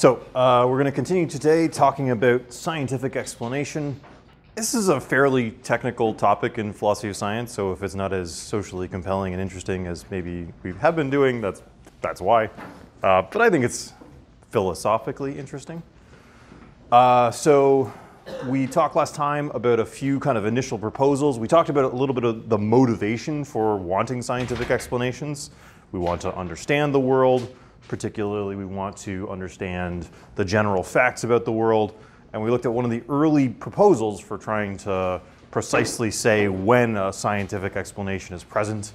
We're going to continue today talking about scientific explanation. This is a fairly technical topic in philosophy of science, so if it's not as socially compelling and interesting as maybe we have been doing, that's why. But I think it's philosophically interesting. We talked last time about a few kind of initial proposals. We talked about a little bit of the motivation for wanting scientific explanations. We want to understand the world. Particularly, we want to understand the general facts about the world. And we looked at one of the early proposals for trying to precisely say when a scientific explanation is present.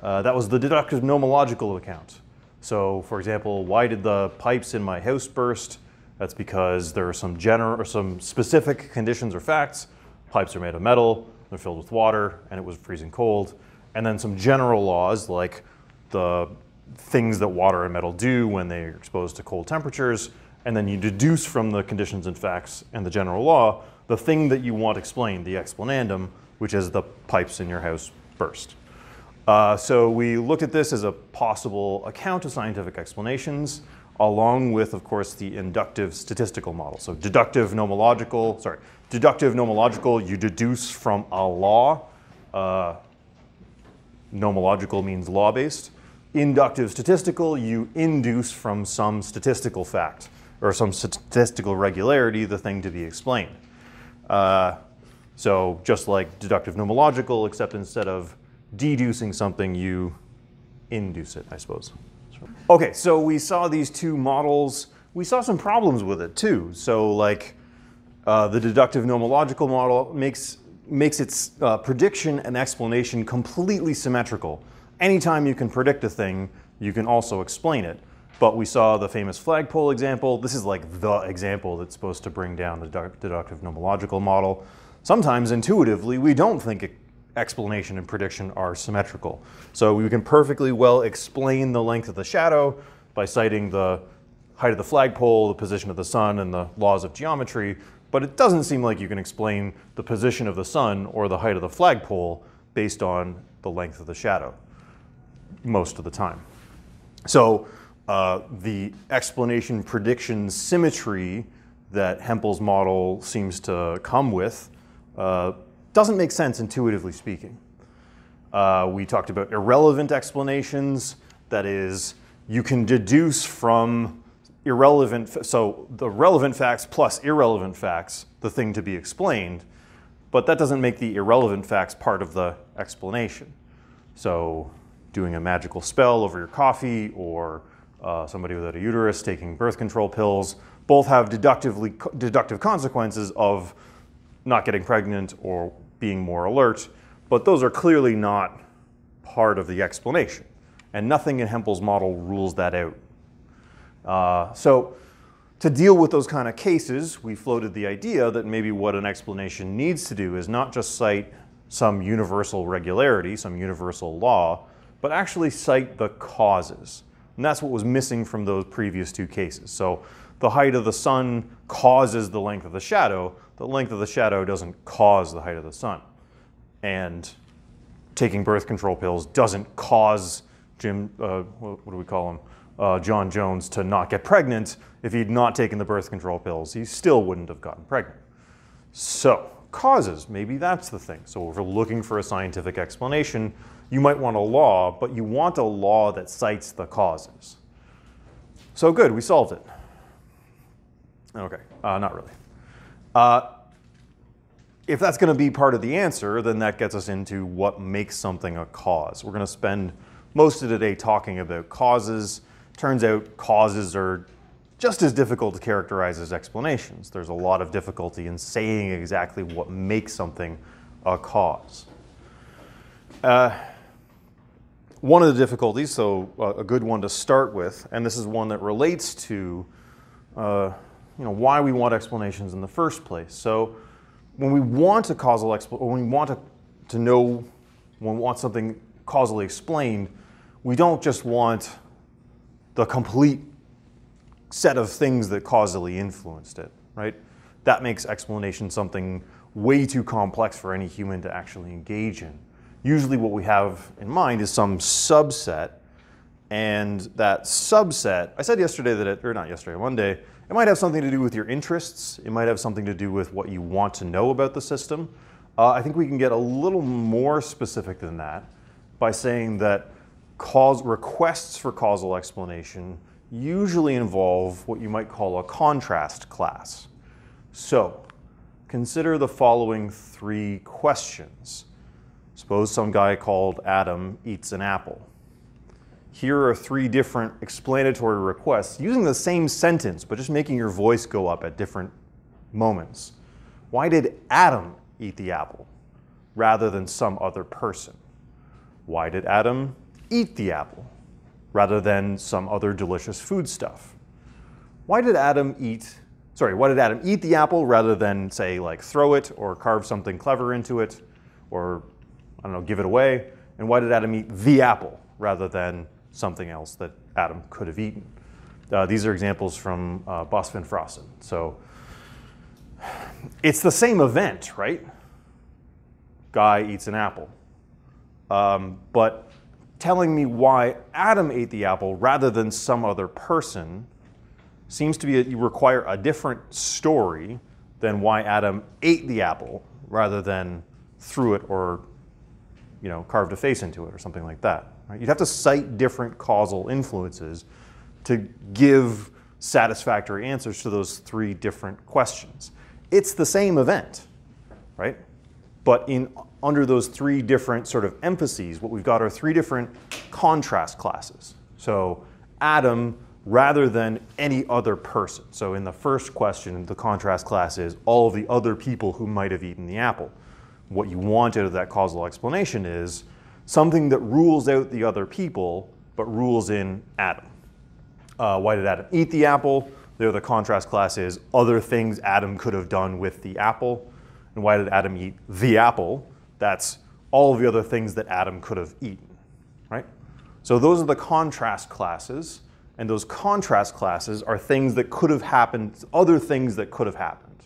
That was the Deductive-Nomological account. So, for example, why did the pipes in my house burst? That's because there are some specific conditions or facts. Pipes are made of metal, they're filled with water, and it was freezing cold. And then some general laws like the things that water and metal do when they're exposed to cold temperatures. And then you deduce from the conditions and facts and the general law the thing that you want explained, the explanandum, which is the pipes in your house burst. So we looked at this as a possible account of scientific explanations, along with, of course, the inductive-statistical model. So deductive-nomological, you deduce from a law. Nomological means law-based. Inductive-statistical, you induce from some statistical fact or some statistical regularity the thing to be explained. So just like deductive-nomological, except instead of deducing something, you induce it, I suppose. Okay, so we saw these two models. We saw some problems with it too. So like the deductive-nomological model makes its prediction and explanation completely symmetrical. Anytime you can predict a thing, you can also explain it. But we saw the famous flagpole example. This is like the example that's supposed to bring down the deductive-nomological model. Sometimes intuitively, we don't think explanation and prediction are symmetrical. So we can perfectly well explain the length of the shadow by citing the height of the flagpole, the position of the sun, and the laws of geometry. But it doesn't seem like you can explain the position of the sun or the height of the flagpole based on the length of the shadow most of the time. So the explanation prediction symmetry that Hempel's model seems to come with doesn't make sense intuitively speaking. We talked about irrelevant explanations. That is, you can deduce from irrelevant, so the relevant facts plus irrelevant facts, the thing to be explained, but that doesn't make the irrelevant facts part of the explanation. So doing a magical spell over your coffee or somebody without a uterus taking birth control pills both have deductive consequences of not getting pregnant or being more alert, but those are clearly not part of the explanation. And nothing in Hempel's model rules that out. So to deal with those kind of cases, we floated the idea that maybe what an explanation needs to do is not just cite some universal regularity, some universal law, but actually cite the causes. And that's what was missing from those previous two cases. So the height of the sun causes the length of the shadow. The length of the shadow doesn't cause the height of the sun. And taking birth control pills doesn't cause what do we call him? John Jones to not get pregnant. If he'd not taken the birth control pills, he still wouldn't have gotten pregnant. So causes, maybe that's the thing. So if we're looking for a scientific explanation, you might want a law, but you want a law that cites the causes. So good, we solved it. Okay, not really. If that's going to be part of the answer, then that gets us into what makes something a cause. We're going to spend most of the day talking about causes. Turns out causes are just as difficult to characterize as explanations. There's a lot of difficulty in saying exactly what makes something a cause. One of the difficulties, so a good one to start with, and this is one that relates to why we want explanations in the first place. So when we want a causal when we want to know, when we want something causally explained, we don't just want the complete set of things that causally influenced it, right? That makes explanation something way too complex for any human to actually engage in. Usually what we have in mind is some subset And that subset, I said yesterday that it, or not yesterday, Monday, it might have something to do with your interests. It might have something to do with what you want to know about the system. I think we can get a little more specific than that by saying that requests for causal explanation usually involve what you might call a contrast class. So consider the following 3 questions. Suppose some guy called Adam eats an apple. Here are 3 different explanatory requests using the same sentence, but just making your voice go up at different moments. Why did Adam eat the apple rather than some other person? Why did Adam eat the apple rather than some other delicious foodstuff? Why did Adam eat the apple rather than, say, like throw it or carve something clever into it or, I don't know, give it away? And why did Adam eat the apple rather than something else that Adam could have eaten? These are examples from Bosvin Frossen. So it's the same event, right? Guy eats an apple. But telling me why Adam ate the apple rather than some other person seems to be require a different story than why Adam ate the apple rather than threw it or, you know, carved a face into it or something like that. Right? You'd have to cite different causal influences to give satisfactory answers to those 3 different questions. It's the same event, right? But under those 3 different sort of emphases, what we've got are 3 different contrast classes. So Adam rather than any other person. So in the first question, the contrast class is all of the other people who might have eaten the apple. What you want out of that causal explanation is something that rules out the other people, but rules in Adam. Why did Adam eat the apple? There, the contrast class is other things Adam could have done with the apple. And why did Adam eat the apple? That's all of the other things that Adam could have eaten, right? So those are the contrast classes. And those contrast classes are things that could have happened, other things that could have happened,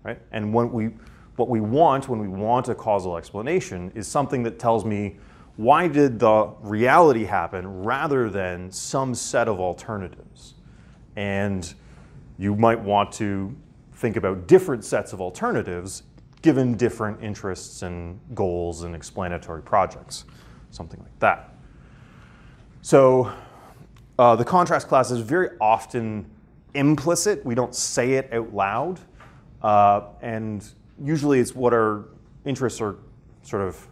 right? And what we want when we want a causal explanation is something that tells me why did the reality happen rather than some set of alternatives. And you might want to think about different sets of alternatives given different interests and goals and explanatory projects, something like that. So the contrast class is very often implicit. We don't say it out loud. And usually it's what our interests are, sort of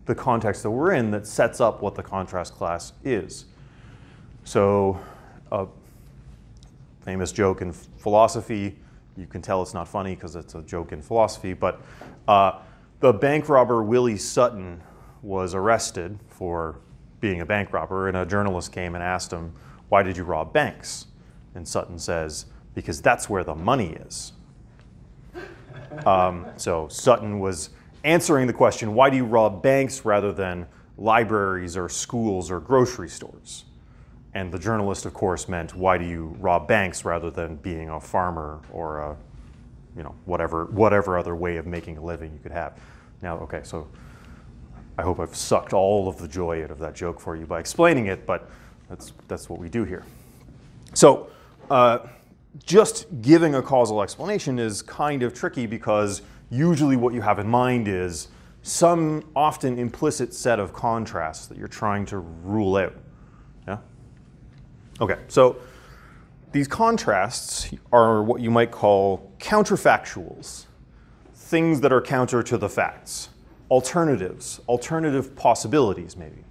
the context that we're in, that sets up what the contrast class is. So a famous joke in philosophy, you can tell it's not funny because it's a joke in philosophy, but the bank robber Willie Sutton was arrested for being a bank robber, and a journalist came and asked him, "Why did you rob banks?" And Sutton says, "Because that's where the money is." So Sutton was answering the question, why do you rob banks rather than libraries or schools or grocery stores? And the journalist, of course, meant, why do you rob banks rather than being a farmer or a, you know, whatever other way of making a living you could have? Now, okay, so I hope I've sucked all of the joy out of that joke for you by explaining it, but that's what we do here. So just giving a causal explanation is kind of tricky because usually what you have in mind is some often implicit set of contrasts that you're trying to rule out. Yeah? Okay, so these contrasts are what you might call counterfactuals, things that are counter to the facts, alternatives, alternative possibilities maybe,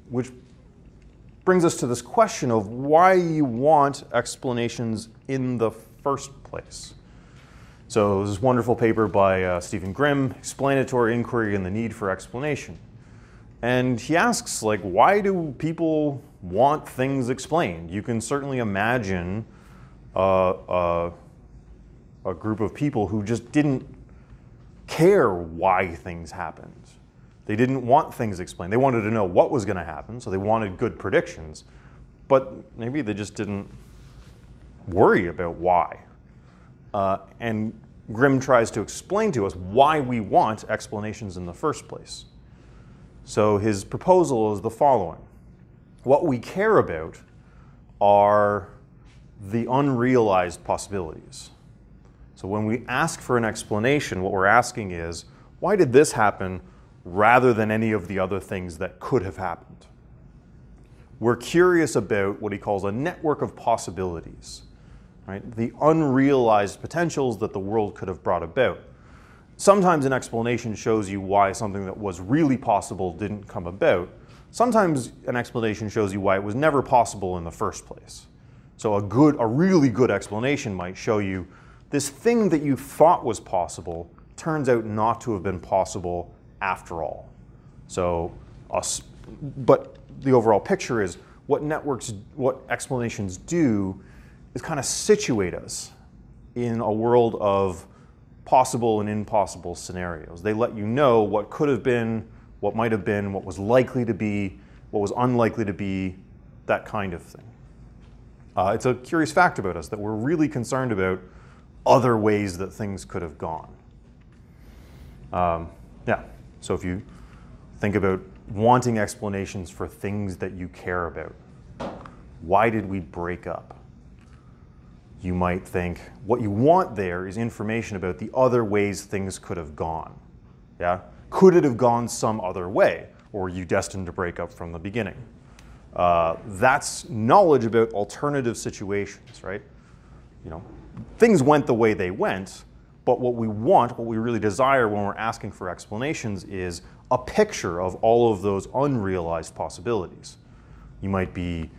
which brings us to this question of why you want explanations in the first place. So this wonderful paper by Stephen Grimm, Explanatory Inquiry and the Need for Explanation. And he asks, like, why do people want things explained? You can certainly imagine a group of people who just didn't care why things happened. They didn't want things explained. They wanted to know what was going to happen, so they wanted good predictions. But maybe they just didn't worry about why. And Grimm tries to explain to us why we want explanations in the first place. So his proposal is the following. What we care about are the unrealized possibilities. So when we ask for an explanation, what we're asking is, why did this happen rather than any of the other things that could have happened? We're curious about what he calls a network of possibilities, right? The unrealized potentials that the world could have brought about. Sometimes an explanation shows you why something that was really possible didn't come about. Sometimes an explanation shows you why it was never possible in the first place. So a really good explanation might show you this thing that you thought was possible turns out not to have been possible after all. So, but the overall picture is what explanations do is kind of situate us in a world of possible and impossible scenarios. They let you know what could have been, what might have been, what was likely to be, what was unlikely to be, that kind of thing. It's a curious fact about us that we're really concerned about other ways that things could have gone. Yeah, so if you think about wanting explanations for things that you care about, why did we break up? You might think what you want there is information about the other ways things could have gone. Yeah? Could it have gone some other way? Or were you destined to break up from the beginning? That's knowledge about alternative situations, right? You know, things went the way they went, but what we want, what we really desire when we're asking for explanations is a picture of all of those unrealized possibilities. You might be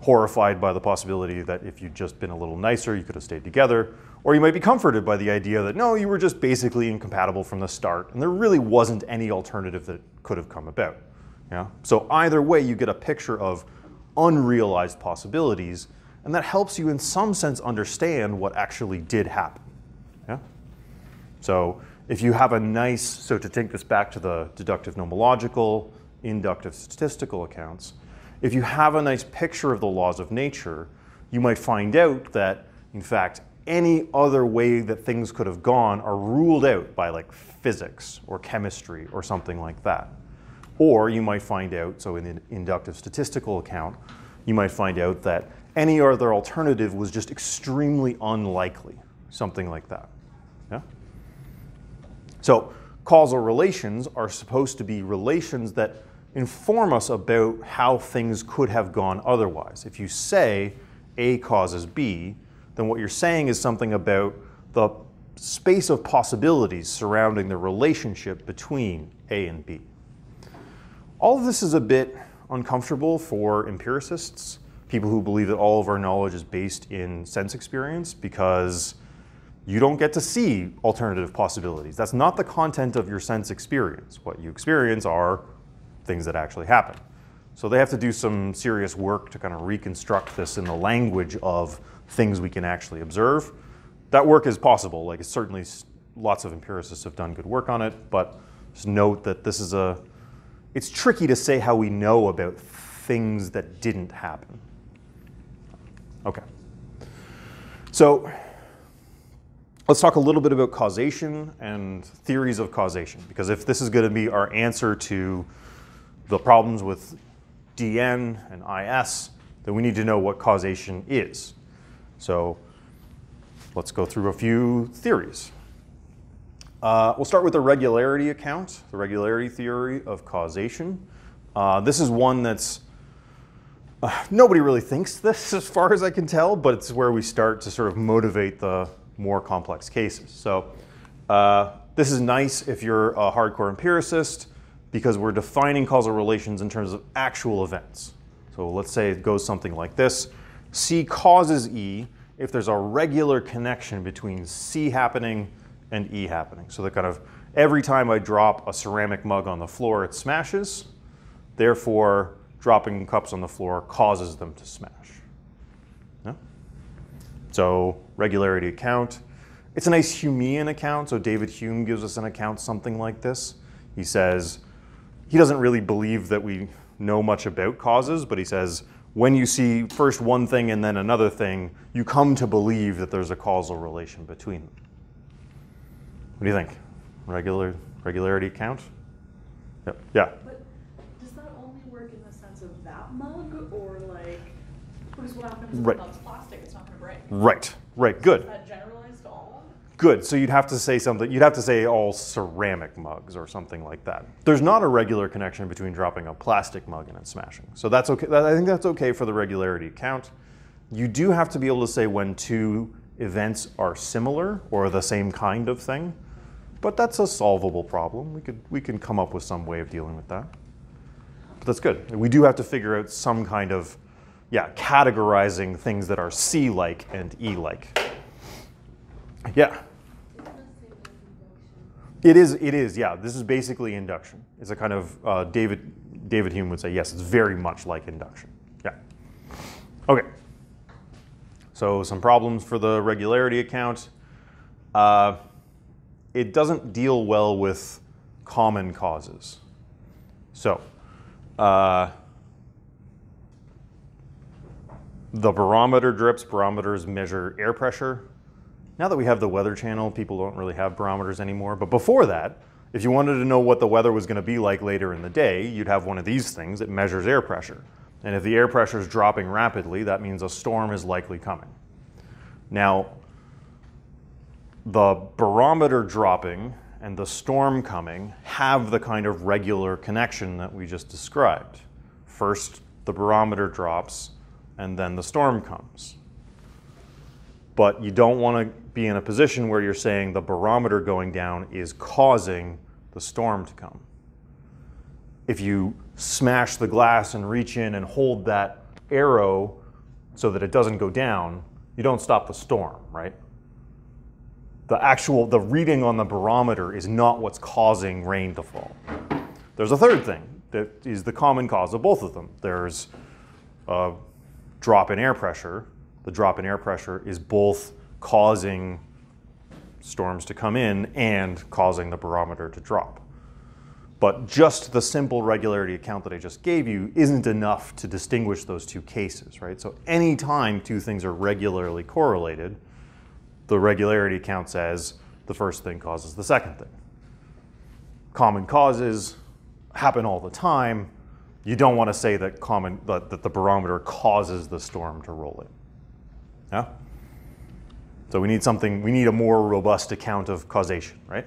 horrified by the possibility that if you'd just been a little nicer, you could have stayed together. Or you might be comforted by the idea that, no, you were just basically incompatible from the start, and there really wasn't any alternative that could have come about. Yeah? So either way, you get a picture of unrealized possibilities, and that helps you in some sense understand what actually did happen. Yeah? So if you have a nice, so to take this back to the deductive-nomological, inductive-statistical accounts, if you have a nice picture of the laws of nature, you might find out that, in fact, any other way that things could have gone are ruled out by like physics or chemistry or something like that. Or you might find out, so in an inductive statistical account, you might find out that any other alternative was just extremely unlikely, something like that. Yeah? So causal relations are supposed to be relations that inform us about how things could have gone otherwise. If you say A causes B, then what you're saying is something about the space of possibilities surrounding the relationship between A and B. All of this is a bit uncomfortable for empiricists, people who believe that all of our knowledge is based in sense experience, because you don't get to see alternative possibilities. That's not the content of your sense experience. What you experience are things that actually happen. So they have to do some serious work to kind of reconstruct this in the language of things we can actually observe. That work is possible. Like, it's certainly lots of empiricists have done good work on it, but just note that this is it's tricky to say how we know about things that didn't happen. Okay. So let's talk a little bit about causation and theories of causation, because if this is going to be our answer to the problems with DN and IS, then we need to know what causation is. So let's go through a few theories. We'll start with the regularity account, the regularity theory of causation. This is one that's, nobody really thinks this as far as I can tell, but it's where we start to sort of motivate the more complex cases. So this is nice if you're a hardcore empiricist, because we're defining causal relations in terms of actual events. So let's say it goes something like this. C causes E if there's a regular connection between C happening and E happening. So that kind of every time I drop a ceramic mug on the floor, it smashes. Therefore, dropping cups on the floor causes them to smash. Yeah? So regularity account. It's a nice Humean account. So David Hume gives us an account something like this. He says, he doesn't really believe that we know much about causes, but he says, when you see first one thing and then another thing, you come to believe that there's a causal relation between them. What do you think? Regularity account? Yep. Yeah. But does that only work in the sense of that mug, what happens Right. if it's plastic? It's not going to break. Right, right, good. Is that generalized to all? Good, so you'd have to say something, you'd have to say all ceramic mugs or something like that. There's not a regular connection between dropping a plastic mug and it smashing. So that's okay, I think that's okay for the regularity count. You do have to be able to say when two events are similar or the same kind of thing, but that's a solvable problem. We can come up with some way of dealing with that. But that's good. We do have to figure out some kind of, yeah, categorizing things that are C-like and E-like. Yeah. It is, yeah. This is basically induction. It's a kind of, David Hume would say, yes, it's very much like induction. Yeah. Okay. So some problems for the regularity account. It doesn't deal well with common causes. So, the barometer drips. Barometers measure air pressure. Now that we have the Weather Channel, people don't really have barometers anymore. But before that, if you wanted to know what the weather was going to be like later in the day, you'd have one of these things that measures air pressure. And if the air pressure is dropping rapidly, that means a storm is likely coming. Now, the barometer dropping and the storm coming have the kind of regular connection that we just described. First, the barometer drops, and then the storm comes. But you don't want to be in a position where you're saying the barometer going down is causing the storm to come. If you smash the glass and reach in and hold that arrow so that it doesn't go down, you don't stop the storm, right? The reading on the barometer is not what's causing rain to fall. There's a third thing that is the common cause of both of them. There's a drop in air pressure. The drop in air pressure is both causing storms to come in and causing the barometer to drop. But just the simple regularity account that I just gave you isn't enough to distinguish those two cases, right? So anytime two things are regularly correlated, the regularity account says the first thing causes the second thing. Common causes happen all the time. You don't want to say that the barometer causes the storm to roll in. Yeah? So we need a more robust account of causation, right?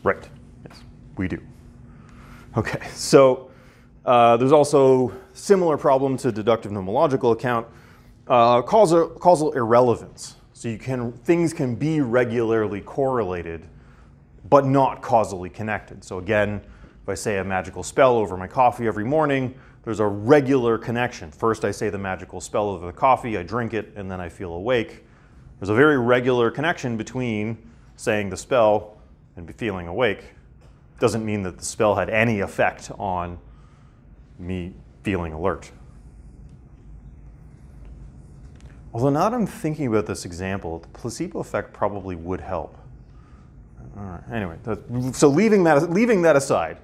Right, yes, we do. Okay, so there's also similar problem to deductive-nomological account, causal irrelevance. So things can be regularly correlated, but not causally connected. So again, if I say a magical spell over my coffee every morning, there's a regular connection. First I say the magical spell over the coffee, I drink it, and then I feel awake. There's a very regular connection between saying the spell and feeling awake. Doesn't mean that the spell had any effect on me feeling alert. Although now that I'm thinking about this example, the placebo effect probably would help. All right, anyway, so leaving that aside,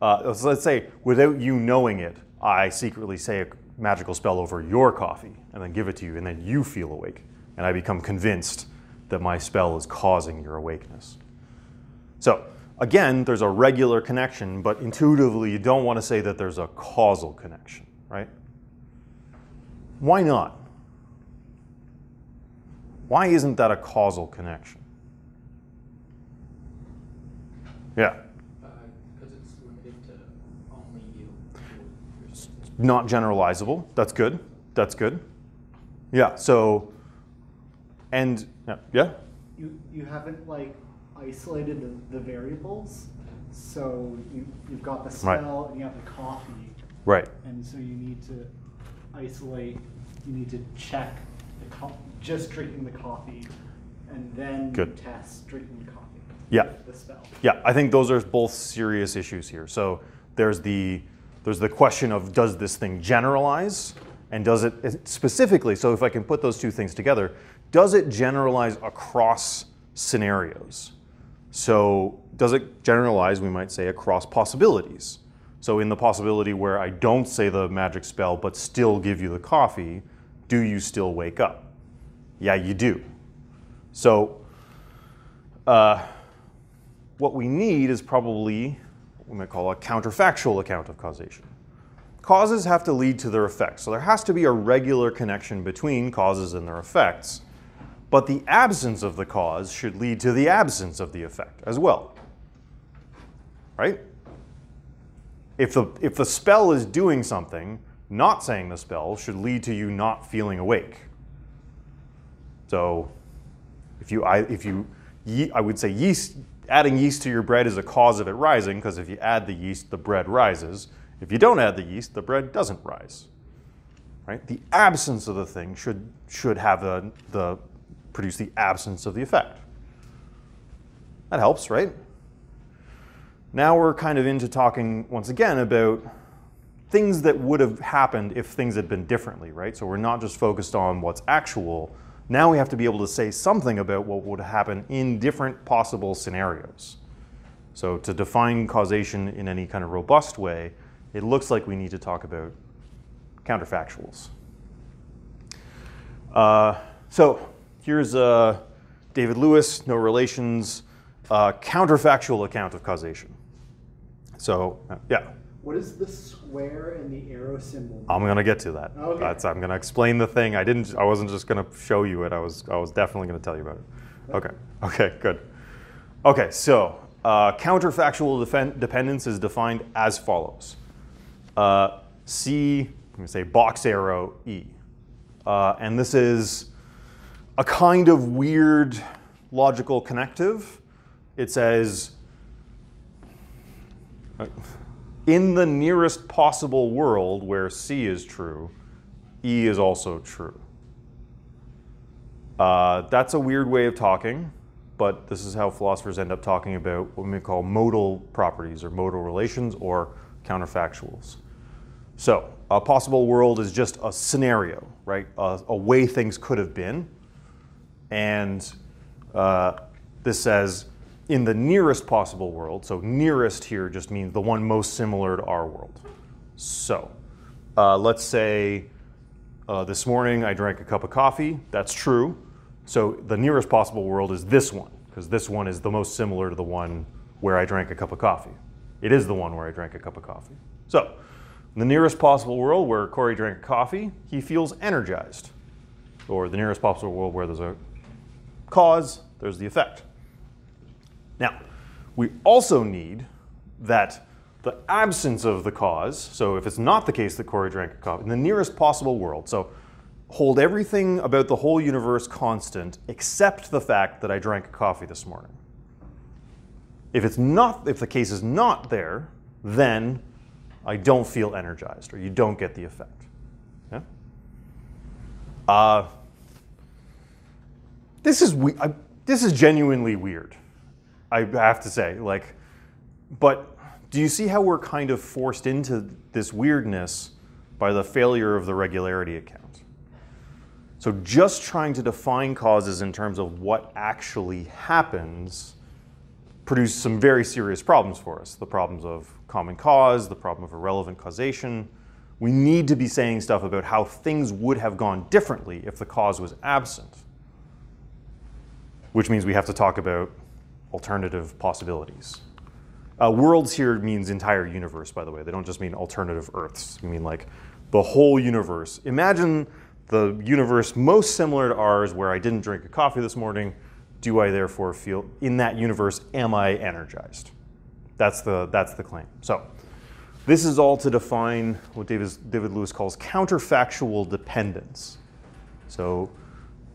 so let's say without you knowing it, I secretly say a magical spell over your coffee and then give it to you, and then you feel awake, and I become convinced that my spell is causing your awakeness. So again, there's a regular connection, but intuitively you don't want to say that there's a causal connection, right? Why not? Why isn't that a causal connection? Yeah. Because it's limited to only you. Not generalizable. That's good. That's good. Yeah. So, and yeah. You haven't like isolated the variables. So you've got the spell and you have the coffee. Right. And so you need to isolate. You need to check just drinking the coffee, and then test drinking the coffee. Yeah. The spell. Yeah, I think those are both serious issues here. So there's the question of, does this thing generalize, and does it specifically, so if I can put those two things together, does it generalize across scenarios? So does it generalize, we might say, across possibilities? So in the possibility where I don't say the magic spell but still give you the coffee, do you still wake up? Yeah, you do. So what we need is probably what we might call a counterfactual account of causation. causes have to lead to their effects. So there has to be a regular connection between causes and their effects. But the absence of the cause should lead to the absence of the effect as well. Right? If the spell is doing something, not saying the spell should lead to you not feeling awake. So I would say adding yeast to your bread is a cause of it rising, because if you add the yeast, the bread rises. If you don't add the yeast, the bread doesn't rise. Right? The absence of the thing should have produce the absence of the effect. That helps, right? Now we're kind of into talking once again about things that would have happened if things had been differently, right? So we're not just focused on what's actual. Now we have to be able to say something about what would happen in different possible scenarios. So to define causation in any kind of robust way, it looks like we need to talk about counterfactuals. So here's David Lewis, no relations, counterfactual account of causation. So yeah. What is the square and the arrow symbol? I'm going to get to that. Okay. I'm going to explain the thing. I wasn't just going to show you it. I was definitely going to tell you about it. Okay. Okay, good. Okay, so counterfactual dependence is defined as follows. C, I'm going to say box arrow E. And this is a kind of weird logical connective. It says, in the nearest possible world where C is true, E is also true. That's a weird way of talking, but this is how philosophers end up talking about what we call modal properties or modal relations or counterfactuals. So a possible world is just a scenario, right? A way things could have been. And this says, in the nearest possible world, so nearest here just means the one most similar to our world. So let's say this morning I drank a cup of coffee. That's true. So the nearest possible world is this one, because this one is the most similar to the one where I drank a cup of coffee. It is the one where I drank a cup of coffee. So in the nearest possible world where Corey drank a coffee, he feels energized. Or the nearest possible world where there's a cause, there's the effect. Now, we also need that the absence of the cause, so if it's not the case that Corey drank a coffee, in the nearest possible world, so hold everything about the whole universe constant except the fact that I drank a coffee this morning. If the case is not there, then I don't feel energized, or you don't get the effect. Yeah? This is genuinely weird, I have to say. But do you see how we're kind of forced into this weirdness by the failure of the regularity account? So just trying to define causes in terms of what actually happens produce some very serious problems for us. The problems of common cause, the problem of irrelevant causation. We need to be saying stuff about how things would have gone differently if the cause was absent. Which means we have to talk about alternative possibilities. Worlds here means entire universe, by the way. They don't just mean alternative Earths. We mean like the whole universe. Imagine the universe most similar to ours where I didn't drink a coffee this morning. Do I therefore feel, in that universe, am I energized? That's the claim. So this is all to define what David Lewis calls counterfactual dependence. So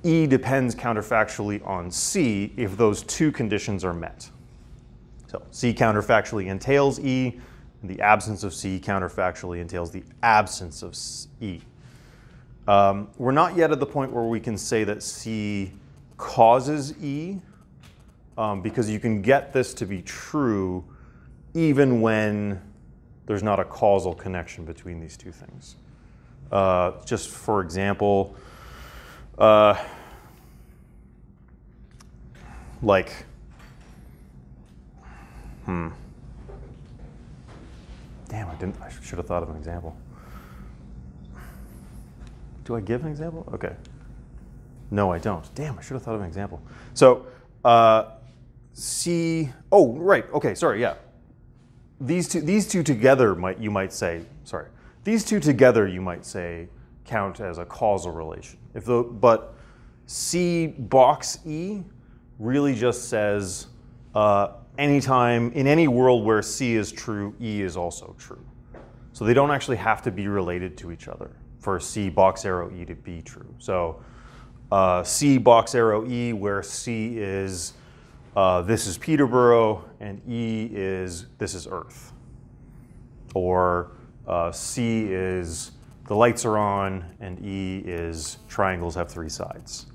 E depends counterfactually on C if those two conditions are met. So C counterfactually entails E, and the absence of C counterfactually entails the absence of E. We're not yet at the point where we can say that C causes E, because you can get this to be true even when there's not a causal connection between these two things. Just for example, Damn, I should have thought of an example. Do I give an example? Okay. No, I don't. Damn, I should have thought of an example. So, C, oh, right, okay, sorry, yeah. These two together, you might say, sorry. These two together, you might say, count as a causal relation. But C box E really just says anytime, in any world where C is true, E is also true. So they don't actually have to be related to each other for C box arrow E to be true. So C box arrow E, where C is this is Peterborough, and E is this is Earth. Or C is the lights are on, and E is triangles have 3 sides.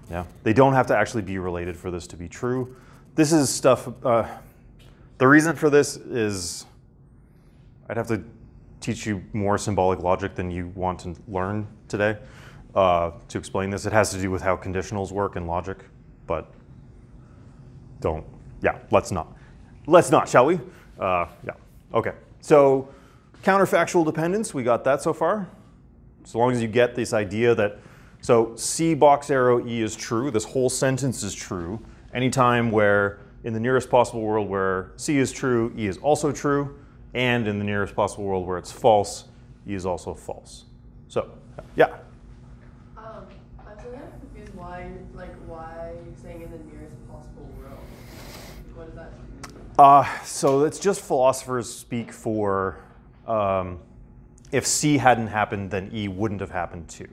Yeah, they don't have to actually be related for this to be true. This is stuff, the reason for this is I'd have to teach you more symbolic logic than you want to learn today to explain this. It has to do with how conditionals work in logic, but let's not. Let's not, shall we? Yeah, okay. So counterfactual dependence, we got that so far. So long as you get this idea that, so C box arrow E is true, this whole sentence is true, anytime where in the nearest possible world where C is true, E is also true, and in the nearest possible world where it's false, E is also false. So, yeah. I was a little confused why you're saying in the nearest possible world. What does that mean? So it's just philosophers speak for if C hadn't happened, then E wouldn't have happened too.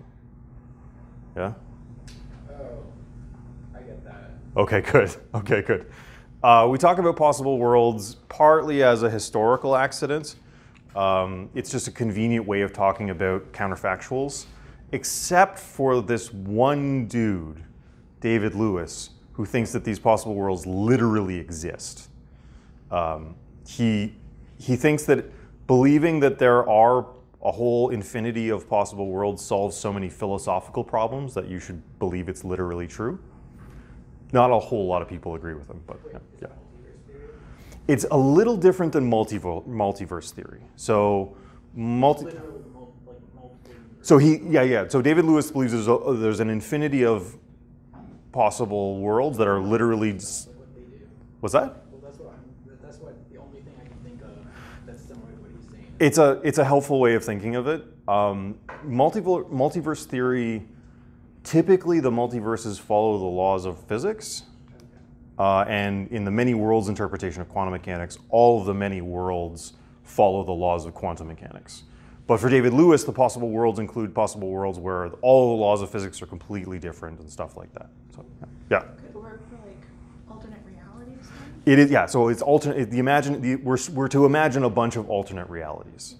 Yeah? Oh, I get that. Okay, good. Okay, good. We talk about possible worlds partly as a historical accident. It's just a convenient way of talking about counterfactuals, except for this one dude, David Lewis, who thinks that these possible worlds literally exist. He thinks that believing that there are a whole infinity of possible worlds solves so many philosophical problems that you should believe it's literally true. Not a whole lot of people agree with him, but yeah. It's a little different than multiverse theory. So So David Lewis believes there's an infinity of possible worlds that are literally. What's that? That's what the only thing I can think of that's similar to what he's saying. It's a helpful way of thinking of it. Multiverse theory, typically the multiverses follow the laws of physics. And in the many worlds interpretation of quantum mechanics, all of the many worlds follow the laws of quantum mechanics. But for David Lewis, the possible worlds include possible worlds where all the laws of physics are completely different and stuff like that. So, yeah. Could it work for like alternate realities then? It is, yeah. So it's alternate. We're to imagine a bunch of alternate realities.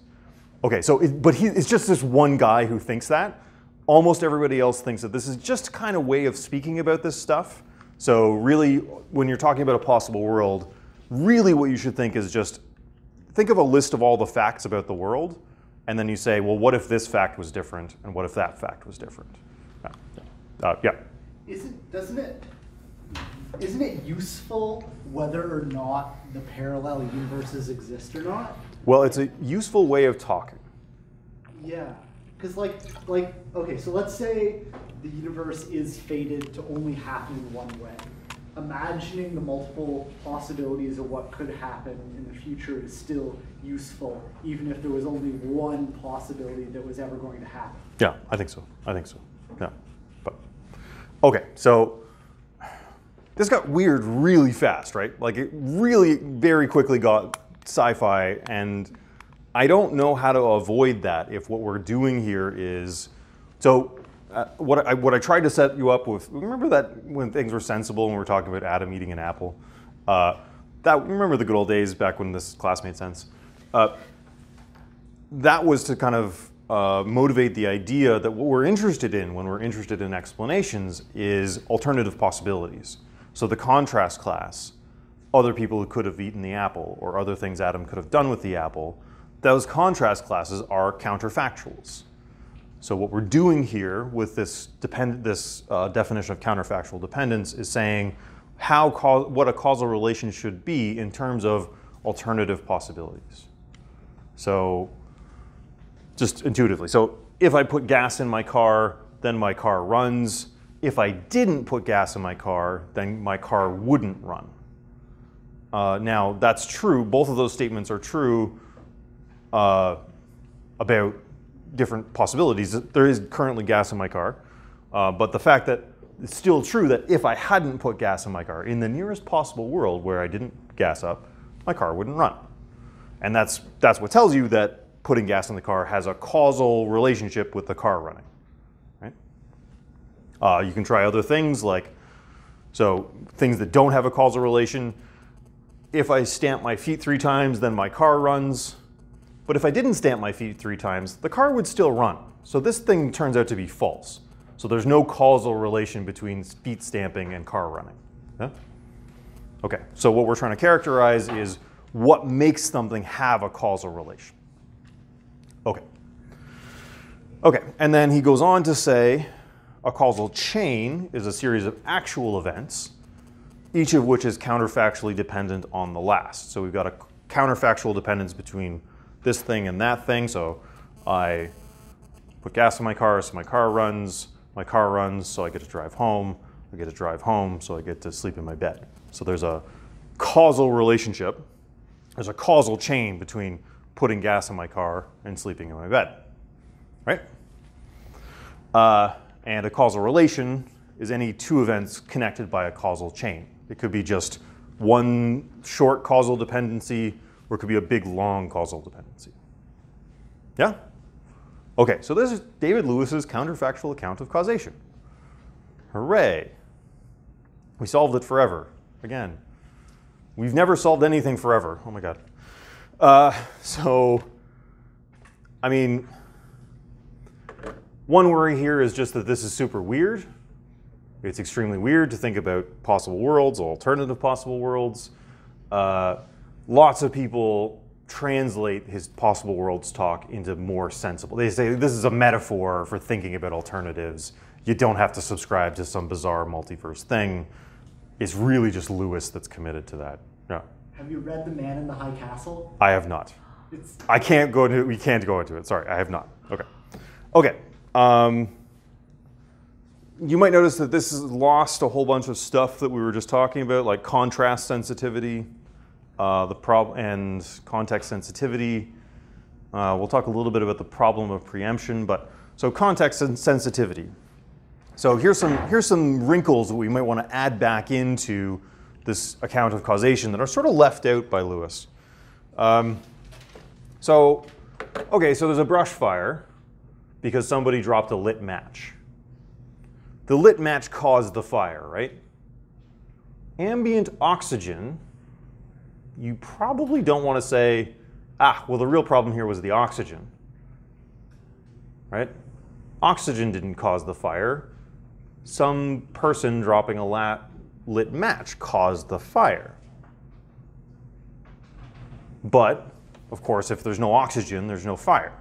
Okay. So, it's just this one guy who thinks that. Almost everybody else thinks that this is just kind of way of speaking about this stuff. So really, when you're talking about a possible world, really what you should think is just think of a list of all the facts about the world, and then you say, well, what if this fact was different, and what if that fact was different? Yeah. Isn't it useful whether or not the parallel universes exist or not? Well, it's a useful way of talking. Yeah, because okay, so let's say the universe is fated to only happen in one way. Imagining the multiple possibilities of what could happen in the future is still useful, even if there was only one possibility that was ever going to happen. Yeah, I think so. Yeah, but okay. So this got weird really fast, right? Like it really very quickly got sci-fi, and I don't know how to avoid that if what we're doing here is so. What I tried to set you up with, remember that when things were sensible and we were talking about Adam eating an apple? Remember the good old days back when this class made sense? That was to kind of motivate the idea that what we're interested in when we're interested in explanations is alternative possibilities. So the contrast class, other people who could have eaten the apple or other things Adam could have done with the apple, those contrast classes are counterfactuals. So what we're doing here with this definition of counterfactual dependence is saying what a causal relation should be in terms of alternative possibilities. So just intuitively. So if I put gas in my car, then my car runs. If I didn't put gas in my car, then my car wouldn't run. Now that's true. Both of those statements are true about different possibilities. There is currently gas in my car, but the fact that it's still true that if I hadn't put gas in my car, in the nearest possible world where I didn't gas up, my car wouldn't run. And that's what tells you that putting gas in the car has a causal relationship with the car running, right? You can try other things like, so things that don't have a causal relation. If I stamp my feet 3 times, then my car runs. But if I didn't stamp my feet 3 times, the car would still run. So this thing turns out to be false. So there's no causal relation between feet stamping and car running. Yeah? Okay, so what we're trying to characterize is what makes something have a causal relation. Okay. Okay, and then he goes on to say a causal chain is a series of actual events, each of which is counterfactually dependent on the last. So we've got a counterfactual dependence between this thing and that thing. So I put gas in my car, so my car runs, so I get to drive home, I get to drive home, so I get to sleep in my bed. So there's a causal relationship, there's a causal chain between putting gas in my car and sleeping in my bed, right? And a causal relation is any 2 events connected by a causal chain. It could be just one short causal dependency, or it could be a big, long causal dependency. Yeah? Okay, so this is David Lewis's counterfactual account of causation. Hooray. We solved it forever. Again, we've never solved anything forever. Oh my God. So, I mean, one worry here is just that this is super weird. It's extremely weird to think about possible worlds, alternative possible worlds. Lots of people translate his possible worlds talk into more sensible. They say this is a metaphor for thinking about alternatives. You don't have to subscribe to some bizarre multiverse thing. It's really just Lewis that's committed to that. No. Have you read The Man in the High Castle? I have not. I can't go into it. We can't go into it. Sorry, I have not. Okay. Okay. You might notice that this has lost a whole bunch of stuff that we were just talking about, like contrast sensitivity, and context sensitivity. We'll talk a little bit about the problem of preemption, but so context and sensitivity. So here's some wrinkles that we might want to add back into this account of causation that are sort of left out by Lewis. Okay, so there's a brush fire because somebody dropped a lit match. The lit match caused the fire, right? Ambient oxygen, you probably don't want to say, well, the real problem here was the oxygen, right? Oxygen didn't cause the fire. Some person dropping a lit match caused the fire. But, of course, if there's no oxygen, there's no fire.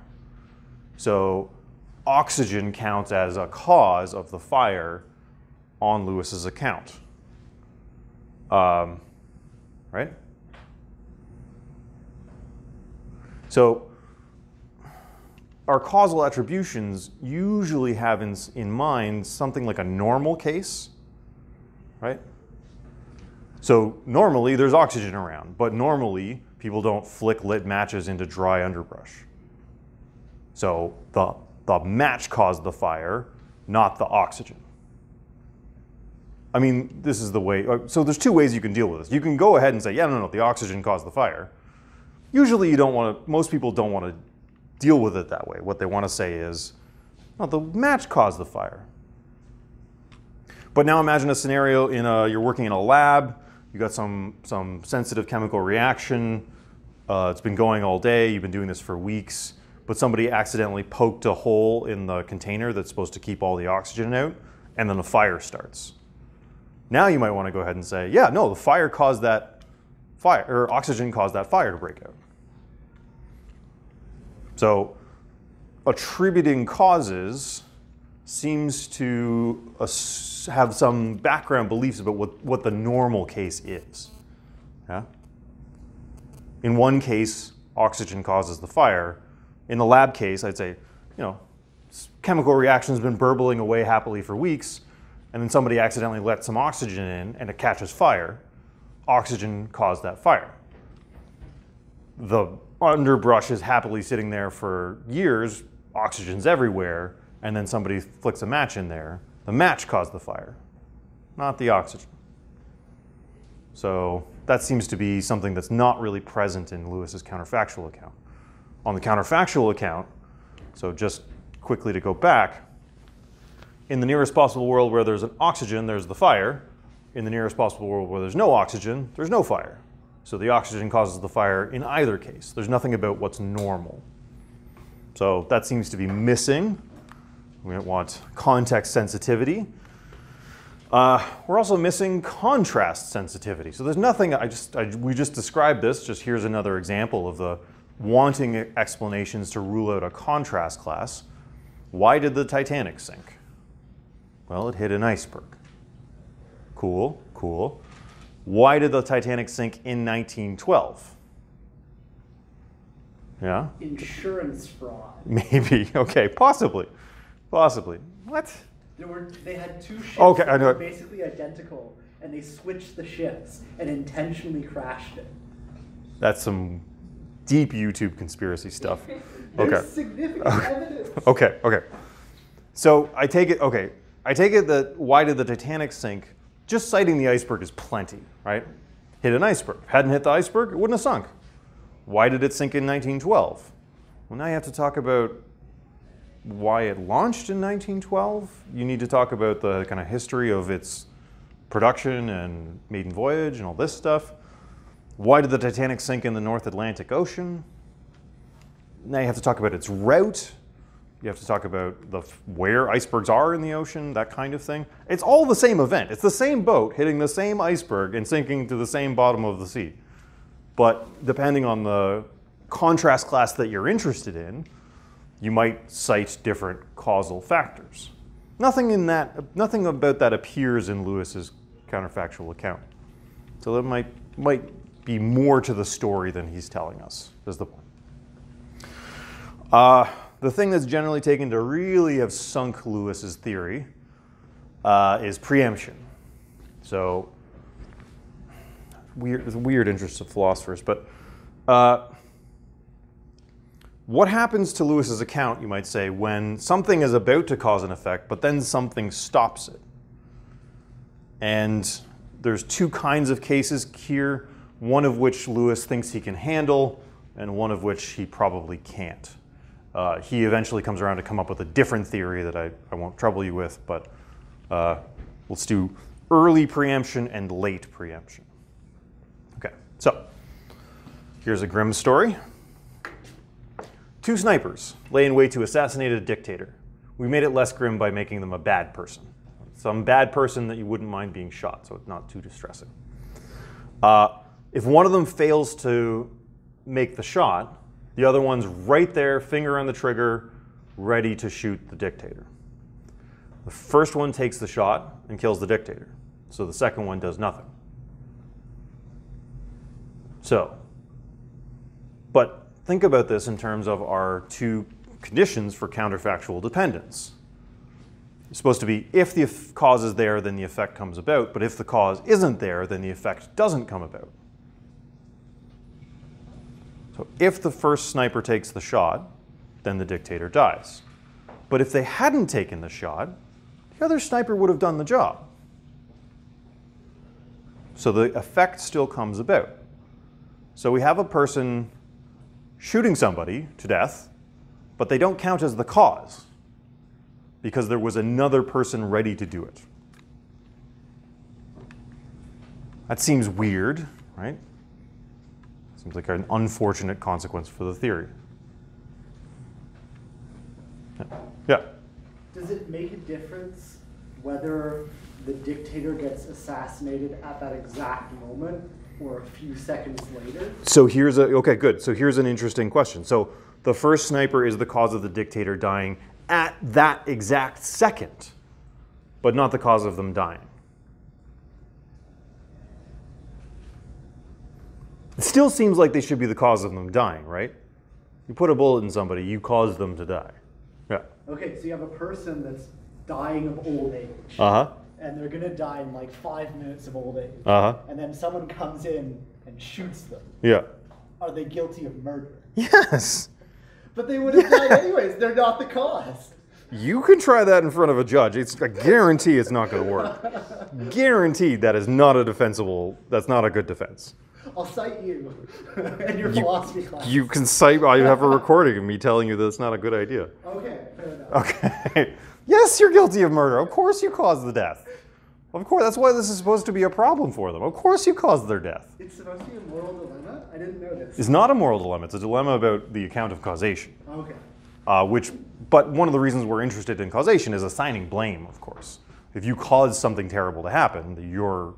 So oxygen counts as a cause of the fire on Lewis's account. Right? So our causal attributions usually have in mind something like a normal case, right? So normally there's oxygen around, but normally people don't flick lit matches into dry underbrush. So the match caused the fire, not the oxygen. I mean, this is the way, so there's 2 ways you can deal with this. You can go ahead and say, yeah, no, the oxygen caused the fire. Usually you don't want to, most people don't want to deal with it that way. What they want to say is, no, the match caused the fire. But now imagine a scenario you're working in a lab, you got some sensitive chemical reaction, it's been going all day, you've been doing this for weeks, but somebody accidentally poked a hole in the container that's supposed to keep all the oxygen out, and then a fire starts. Now you might want to go ahead and say, yeah, no, the fire caused that fire, or oxygen caused that fire to break out. So attributing causes seems to have some background beliefs about what the normal case is. Yeah? In one case, oxygen causes the fire. In the lab case, I'd say, chemical reaction's been burbling away happily for weeks, and then somebody accidentally let some oxygen in and it catches fire. Oxygen caused that fire. The underbrush is happily sitting there for years. oxygen's everywhere, and then somebody flicks a match in there, the match caused the fire, not the oxygen. So that seems to be something that's not really present in Lewis's counterfactual account. On the counterfactual account, so just quickly to go back, in the nearest possible world where there's an oxygen, there's the fire. In the nearest possible world where there's no oxygen, there's no fire. So the oxygen causes the fire in either case. There's nothing about what's normal. So that seems to be missing. We want context sensitivity. We're also missing contrast sensitivity. So there's nothing, we just described this, just here's another example of the wanting explanations to rule out a contrast class. Why did the Titanic sink? Well, it hit an iceberg. Cool, cool. Why did the Titanic sink in 1912? Yeah? Insurance fraud. Maybe, okay, possibly. Possibly. What? They had two ships Okay, that I know were it. basically identical, and they switched the ships and intentionally crashed it. That's some deep YouTube conspiracy stuff. There's Okay. significant evidence. Okay, okay. So I take it that why did the Titanic sink? Just citing the iceberg is plenty, right? Hit an iceberg. Hadn't hit the iceberg, it wouldn't have sunk. Why did it sink in 1912? Well, now you have to talk about why it launched in 1912. You need to talk about the kind of history of its production and maiden voyage and all this stuff. Why did the Titanic sink in the North Atlantic Ocean? Now you have to talk about its route. You have to talk about where icebergs are in the ocean, that kind of thing. It's all the same event. It's the same boat hitting the same iceberg and sinking to the same bottom of the sea. But depending on the contrast class that you're interested in, you might cite different causal factors. Nothing about that appears in Lewis's counterfactual account. So that might be more to the story than he's telling us, is the point. The thing that's generally taken to really have sunk Lewis's theory is preemption. So, weird interests of philosophers, but what happens to Lewis's account, you might say, when something is about to cause an effect, but then something stops it? And there's two kinds of cases here, one of which Lewis thinks he can handle, and one of which he probably can't. He eventually comes around to come up with a different theory that I won't trouble you with, but let's do early preemption and late preemption. Okay, so here's a grim story. Two snipers lay in wait to assassinate a dictator. We made it less grim by making them a bad person. Some bad person that you wouldn't mind being shot, so it's not too distressing. If one of them fails to make the shot, the other one's right there, finger on the trigger, ready to shoot the dictator. The first one takes the shot and kills the dictator, so the second one does nothing. So, but think about this in terms of our two conditions for counterfactual dependence. It's supposed to be if the cause is there, then the effect comes about, but if the cause isn't there, then the effect doesn't come about. So if the first sniper takes the shot, then the dictator dies. But if they hadn't taken the shot, the other sniper would have done the job. So the effect still comes about. So we have a person shooting somebody to death, but they don't count as the cause because there was another person ready to do it. That seems weird, right? Seems like an unfortunate consequence for the theory. Yeah? Does it make a difference whether the dictator gets assassinated at that exact moment or a few seconds later? So here's okay, good. So here's an interesting question. So the first sniper is the cause of the dictator dying at that exact second, but not the cause of them dying. It still seems like they should be the cause of them dying, right? You put a bullet in somebody, you cause them to die. Yeah. Okay, so you have a person that's dying of old age. Uh-huh. And they're gonna die in like 5 minutes of old age. Uh-huh. And then someone comes in and shoots them. Yeah. Are they guilty of murder? Yes. But they would have died anyways. They're not the cause. You can try that in front of a judge. It's a guarantee it's not going to work. Guaranteed that is not a defensible, that's not a good defense. I'll cite you in your philosophy class. You can cite, I have a recording of me telling you that it's not a good idea. Okay, fair enough. Okay. Yes, you're guilty of murder. Of course you caused the death. Of course, that's why this is supposed to be a problem for them. Of course you caused their death. It's supposed to be a moral dilemma? I didn't know this. It's not a moral dilemma. It's a dilemma about the account of causation. Okay. But one of the reasons we're interested in causation is assigning blame, of course. If you cause something terrible to happen, you're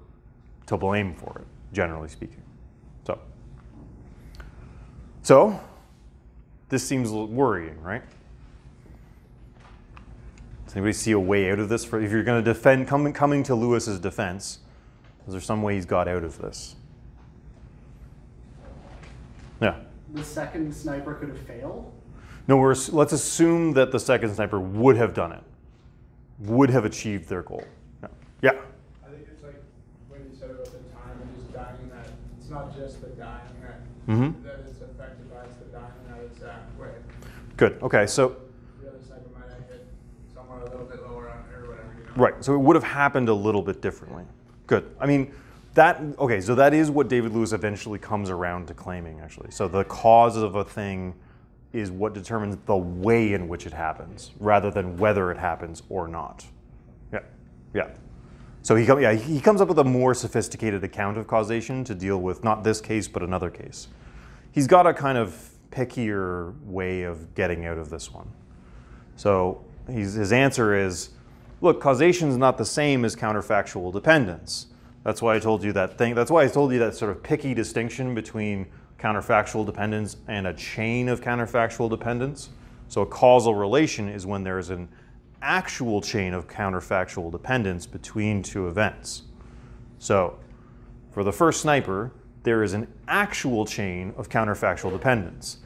to blame for it, generally speaking. So this seems worrying, right? Does anybody see a way out of this? If you're going to defend, coming to Lewis's defense, is there some way he's got out of this? Yeah. The second sniper could have failed? No, let's assume that the second sniper would have done it, would have achieved their goal. No. Yeah. I think it's like when you said about the time and just dying that it's not just the dying that it's affected by, it's the dying that exact way. Good. Okay. So. The other sniper might have hit somewhere a little bit lower on or whatever. You know? Right. So it would have happened a little bit differently. Good. I mean, okay. So that is what David Lewis eventually comes around to claiming, actually. So the cause of a thing is what determines the way in which it happens, rather than whether it happens or not. Yeah. Yeah. So he comes up with a more sophisticated account of causation to deal with not this case, but another case. He's got a kind of pickier way of getting out of this one. So his answer is, look, causation is not the same as counterfactual dependence. That's why I told you that thing. That's why I told you that sort of picky distinction between counterfactual dependence and a chain of counterfactual dependence. So a causal relation is when there is an actual chain of counterfactual dependence between two events. So for the first sniper, there is an actual chain of counterfactual dependence.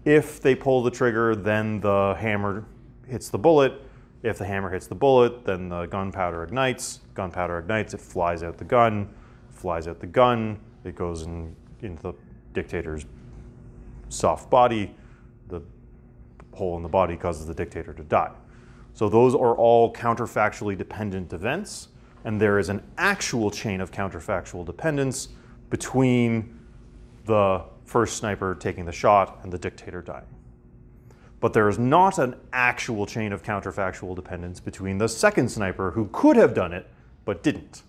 If they pull the trigger, then the hammer hits the bullet. If the hammer hits the bullet, then the gunpowder ignites. Gunpowder ignites, it flies out the gun. Flies out the gun, it goes into the dictator's soft body. The hole in the body causes the dictator to die. So those are all counterfactually dependent events, and there is an actual chain of counterfactual dependence between the first sniper taking the shot and the dictator dying. But there is not an actual chain of counterfactual dependence between the second sniper who could have done it but didn't.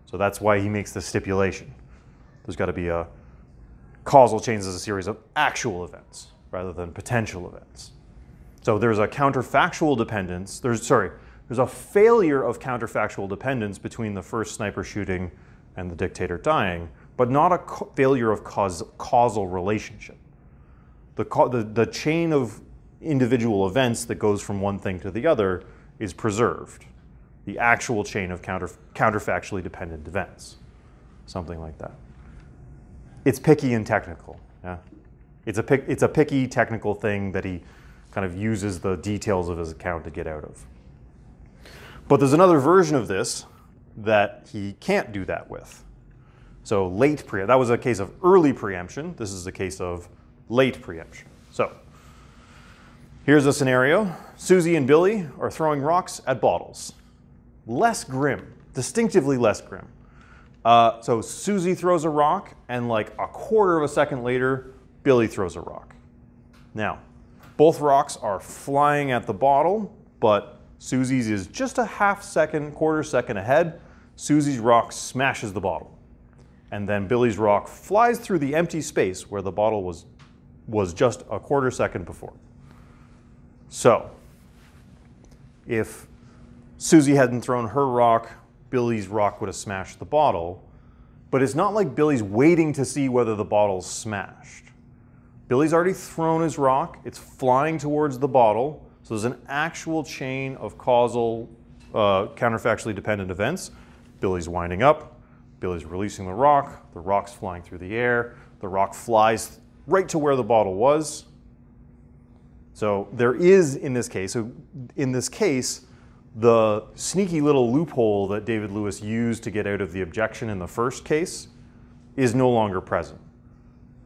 So that's why he makes the stipulation. There's got to be a causal chains as a series of actual events rather than potential events. So there's a counterfactual dependence, there's a failure of counterfactual dependence between the first sniper shooting and the dictator dying, but not a failure of causal relationship. The chain of individual events that goes from one thing to the other is preserved. The actual chain of counterfactually dependent events, something like that. It's picky and technical. Yeah, it's a picky technical thing that he kind of uses the details of his account to get out of. But there's another version of this that he can't do that with. So that was a case of early preemption. This is a case of late preemption. So here's a scenario. Susie and Billy are throwing rocks at bottles. Less grim, distinctively less grim. So Susie throws a rock, and like a quarter of a second later, Billy throws a rock. Now, both rocks are flying at the bottle, but Susie's is just a quarter second ahead. Susie's rock smashes the bottle. And then Billy's rock flies through the empty space where the bottle was just a quarter second before. So, if Susie hadn't thrown her rock, Billy's rock would have smashed the bottle. But it's not like Billy's waiting to see whether the bottle's smashed. Billy's already thrown his rock. It's flying towards the bottle. So there's an actual chain of causal, counterfactually dependent events. Billy's winding up. Billy's releasing the rock's flying through the air, the rock flies right to where the bottle was. So there is, in this case, the sneaky little loophole that David Lewis used to get out of the objection in the first case is no longer present,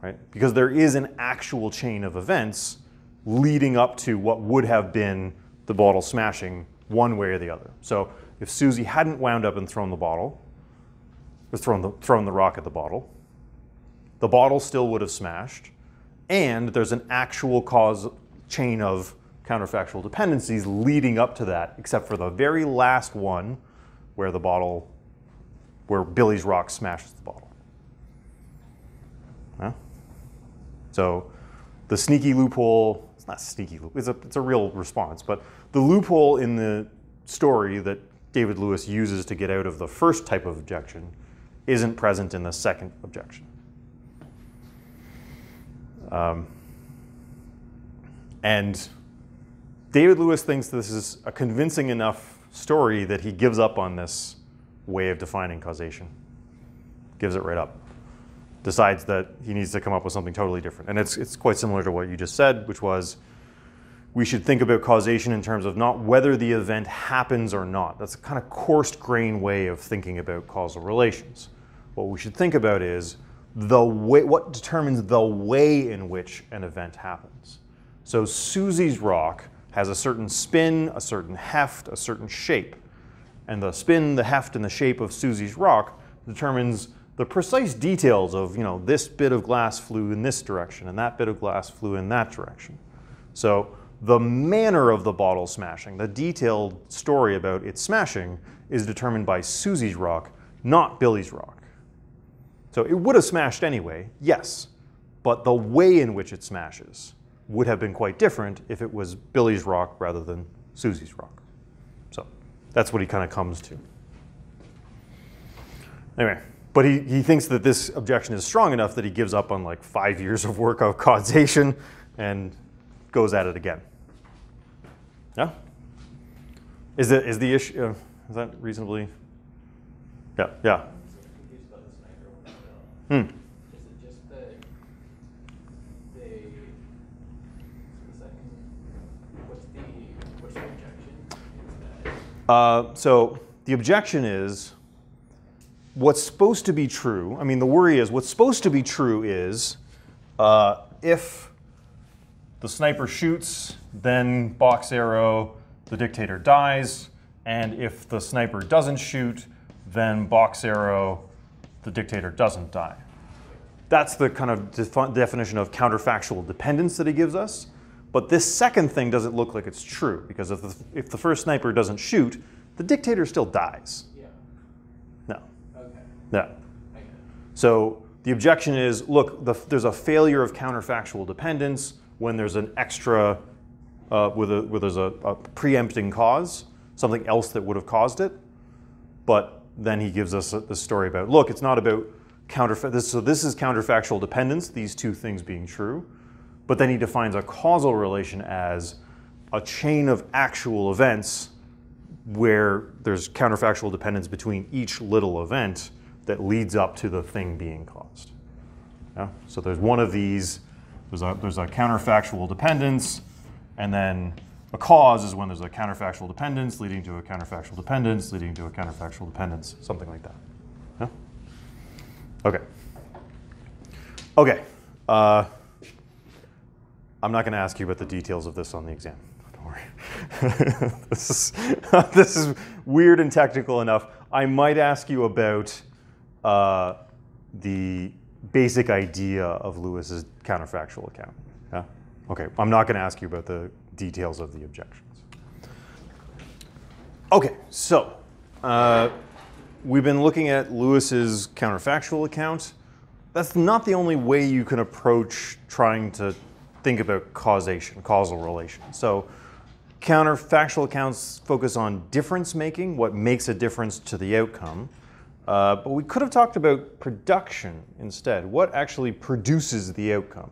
right? Because there is an actual chain of events leading up to what would have been the bottle smashing one way or the other. So if Susie hadn't wound up and thrown the bottle, or thrown the rock at the bottle still would have smashed, and there's an actual cause chain of counterfactual dependencies leading up to that, except for the very last one where where Billy's rock smashes the bottle. Yeah? So the sneaky loophole, it's not sneaky loophole, it's a real response, but the loophole in the story that David Lewis uses to get out of the first type of objection isn't present in the second objection. And David Lewis thinks this is a convincing enough story that he gives up on this way of defining causation. Gives it right up. Decides that he needs to come up with something totally different. And it's quite similar to what you just said, which was we should think about causation in terms of not whether the event happens or not. That's a kind of coarse-grained way of thinking about causal relations. What we should think about is what determines the way in which an event happens. So Susie's rock has a certain spin, a certain heft, a certain shape. And the spin, the heft, and the shape of Susie's rock determines the precise details of, this bit of glass flew in this direction and that bit of glass flew in that direction. So the manner of the bottle smashing, the detailed story about its smashing, is determined by Susie's rock, not Billy's rock. So it would have smashed anyway, yes, but the way in which it smashes would have been quite different if it was Billy's rock rather than Susie's rock. So that's what he kind of comes to. Anyway, but he thinks that this objection is strong enough that he gives up on like 5 years of work of causation and goes at it again. Yeah? Is the issue, is that reasonably? Yeah. Is it just that what's the objection? So the objection is what's supposed to be true. I mean, the worry is what's supposed to be true is if the sniper shoots, then box arrow, the dictator dies, and if the sniper doesn't shoot, then box arrow, the dictator doesn't die. That's the kind of definition of counterfactual dependence that he gives us. But this second thing doesn't look like it's true, because if the first sniper doesn't shoot, the dictator still dies. Yeah. No. Okay. Yeah. I get it. So the objection is, look, there's a failure of counterfactual dependence when there's an extra, where there's a preempting cause, something else that would have caused it. But then he gives us this story about, look, it's not about so this is counterfactual dependence, these two things being true. But then he defines a causal relation as a chain of actual events where there's counterfactual dependence between each little event that leads up to the thing being caused. Yeah? So there's one of these, there's a counterfactual dependence, and then a cause is when there's a counterfactual dependence leading to a counterfactual dependence leading to a counterfactual dependence, something like that. Yeah? Okay. Okay. I'm not going to ask you about the details of this on the exam. Don't worry. This is weird and technical enough. I might ask you about the basic idea of Lewis's counterfactual account. Yeah? Okay. I'm not going to ask you about the details of the objections. Okay, so we've been looking at Lewis's counterfactual account. That's not the only way you can approach trying to think about causation, causal relation. So counterfactual accounts focus on difference making, what makes a difference to the outcome. But we could have talked about production instead. What actually produces the outcome?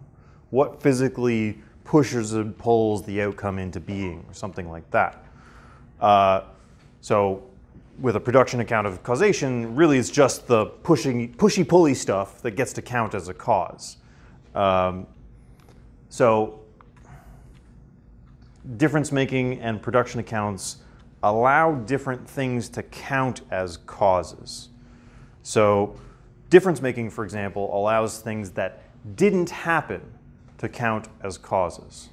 What physically pushes and pulls the outcome into being, or something like that. So with a production account of causation, really it's just the pushy-pulley stuff that gets to count as a cause. So difference making and production accounts allow different things to count as causes. So difference making, for example, allows things that didn't happen to count as causes.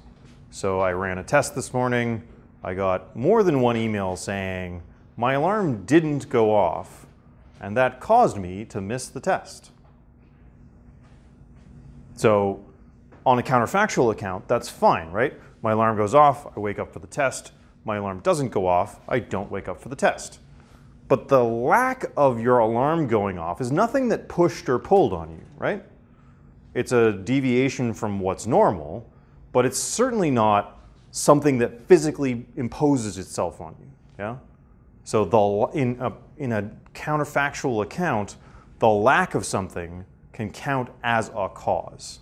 So I ran a test this morning. I got more than one email saying my alarm didn't go off, and that caused me to miss the test. So on a counterfactual account, that's fine, right? My alarm goes off, I wake up for the test. My alarm doesn't go off, I don't wake up for the test. But the lack of your alarm going off is nothing that pushed or pulled on you, right? It's a deviation from what's normal, but it's certainly not something that physically imposes itself on you, yeah? So in a counterfactual account, the lack of something can count as a cause,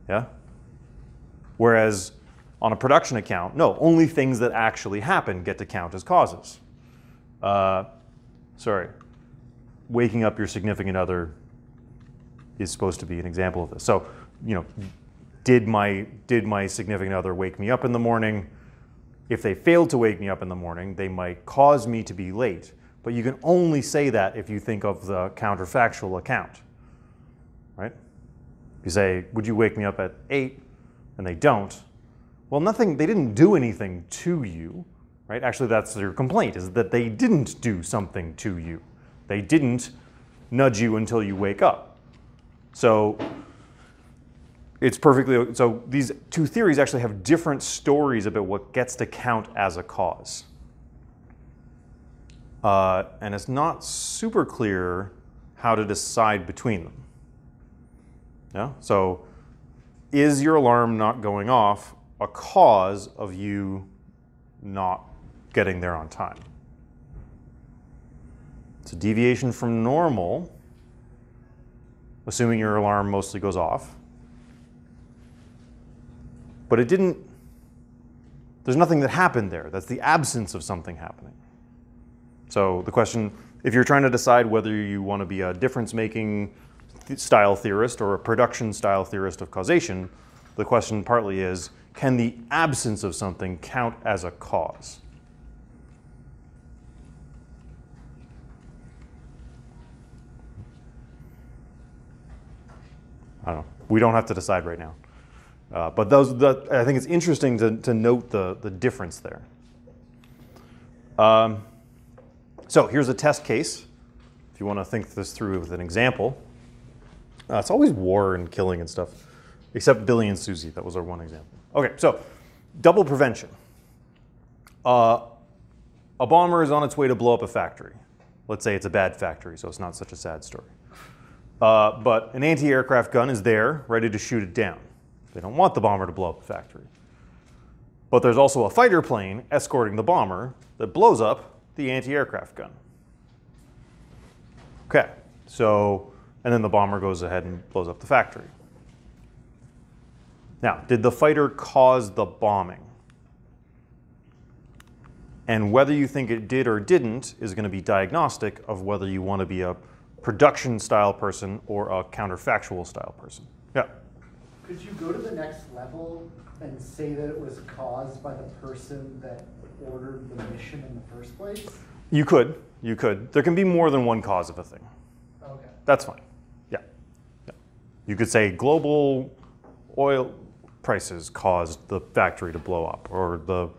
yeah? Whereas on a production account, no, only things that actually happen get to count as causes. Sorry, waking up your significant other is supposed to be an example of this. So, you know, did my significant other wake me up in the morning? If they failed to wake me up in the morning, they might cause me to be late. But you can only say that if you think of the counterfactual account, right? You say, would you wake me up at 8? And they don't. Well, they didn't do anything to you, right? Actually, that's your complaint, is that they didn't do something to you. They didn't nudge you until you wake up. So it's perfectly, so these two theories actually have different stories about what gets to count as a cause. And it's not super clear how to decide between them. Yeah? So is your alarm not going off a cause of you not getting there on time? It's a deviation from normal, assuming your alarm mostly goes off. But there's nothing that happened there. That's the absence of something happening. So the question, if you're trying to decide whether you want to be a difference-making style theorist or a production style theorist of causation, the question partly is, can the absence of something count as a cause? I don't know. We don't have to decide right now. But I think it's interesting to note the difference there. So here's a test case, if you want to think this through with an example. It's always war and killing and stuff, except Billy and Susie. That was our one example. Okay, so double prevention. A bomber is on its way to blow up a factory. Let's say it's a bad factory, so it's not such a sad story. But an anti-aircraft gun is there, ready to shoot it down. They don't want the bomber to blow up the factory. But there's also a fighter plane escorting the bomber that blows up the anti-aircraft gun. Okay, so, and then the bomber goes ahead and blows up the factory. Now, did the fighter cause the bombing? And whether you think it did or didn't is going to be diagnostic of whether you want to be a production style person or a counterfactual style person. Yeah? Could you go to the next level and say that it was caused by the person that ordered the mission in the first place? You could. You could. There can be more than one cause of a thing. Okay. That's fine. Yeah. Yeah. You could say global oil prices caused the factory to blow up, or the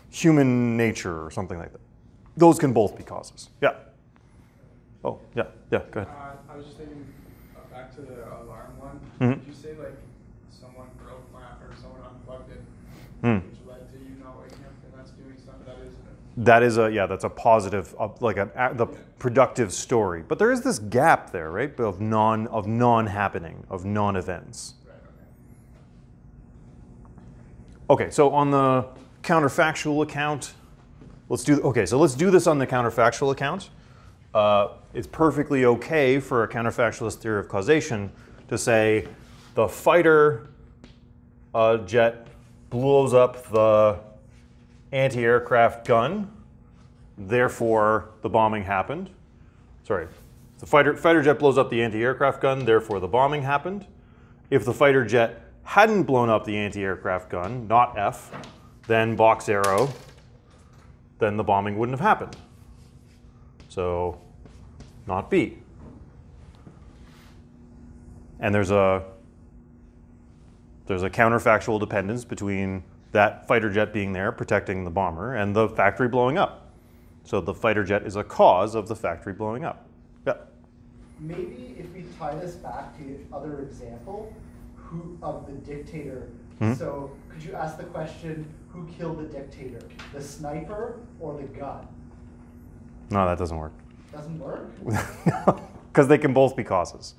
human nature, or something like that. Those can both be causes. Yeah. Oh, yeah. Yeah, go ahead. I was just thinking back to the alarm one. Mhm. Did you say like someone broke or someone unplugged it, which led to you not waking up, and that's doing something that isn't? That is that's a positive, like the productive story. But there is this gap there, right, of non-happening, of non-events. Right. Okay, so on the counterfactual account, let's do this on the counterfactual account. It's perfectly okay for a counterfactualist theory of causation to say the fighter jet blows up the anti-aircraft gun, therefore the bombing happened. Sorry, the fighter jet blows up the anti-aircraft gun, therefore the bombing happened. If the fighter jet hadn't blown up the anti-aircraft gun, not F, then box arrow, then the bombing wouldn't have happened. So, not B. And there's a There's a counterfactual dependence between that fighter jet being there protecting the bomber and the factory blowing up. So the fighter jet is a cause of the factory blowing up. Yeah. Maybe if we tie this back to the other example of the dictator, so could you ask the question, who killed the dictator? The sniper or the gun? No, that doesn't work. Doesn't work? Because they can both be causes.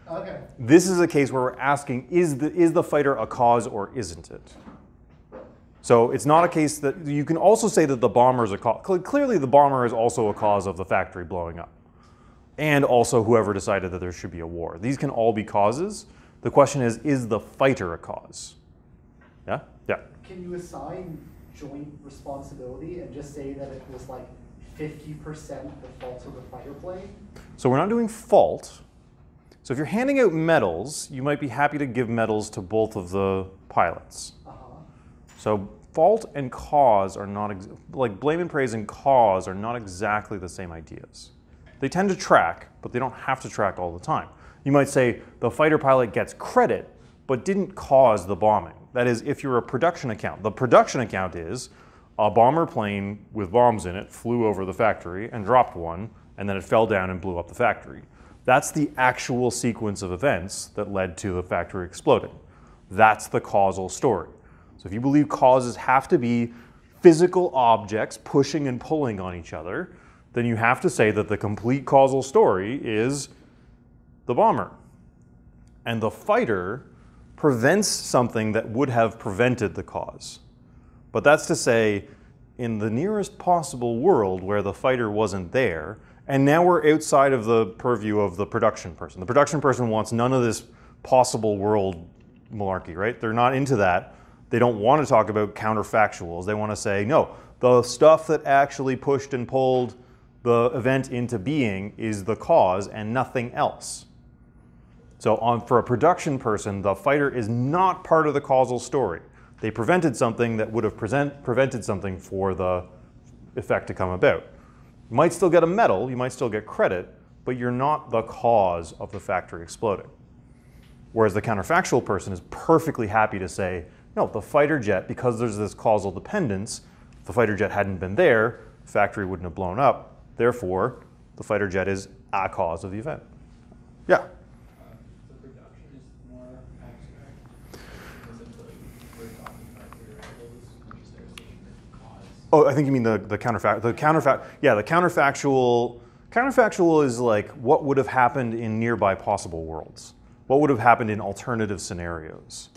Okay. This is a case where we're asking, is the fighter a cause or isn't it? So it's not a case that, you can also say that the bomber is a cause. Clearly the bomber is also a cause of the factory blowing up. And also whoever decided that there should be a war. These can all be causes. The question is the fighter a cause? Yeah? Yeah. Can you assign joint responsibility and just say that it was like 50% the fault of the fighter plane? So we're not doing fault. So if you're handing out medals, you might be happy to give medals to both of the pilots. So fault and cause are not, like blame and praise and cause are not exactly the same ideas. They tend to track, but they don't have to track all the time. You might say the fighter pilot gets credit, but didn't cause the bombing. That is, if you're a production account. The production account is a bomber plane with bombs in it flew over the factory and dropped one, and then it fell down and blew up the factory. That's the actual sequence of events that led to the factory exploding. That's the causal story. So if you believe causes have to be physical objects pushing and pulling on each other, then you have to say that the complete causal story is the bomber. And the fighter prevents something that would have prevented the cause. But that's to say, in the nearest possible world where the fighter wasn't there, and now we're outside of the purview of the production person. The production person wants none of this possible world malarkey, right? They're not into that. They don't want to talk about counterfactuals. They want to say, no, the stuff that actually pushed and pulled the event into being is the cause and nothing else. So for a production person, the fighter is not part of the causal story. They prevented something that would have prevented something for the effect to come about. You might still get a medal, you might still get credit, but you're not the cause of the factory exploding. Whereas the counterfactual person is perfectly happy to say, no, the fighter jet, because there's this causal dependence, if the fighter jet hadn't been there, the factory wouldn't have blown up. Therefore, the fighter jet is a cause of the event. Yeah? The production is more abstract. Essentially, we're talking about theoreticals, which is their statement of cause. Oh, I think you mean the counterfactual. Counterfactual is like what would have happened in nearby possible worlds. What would have happened in alternative scenarios.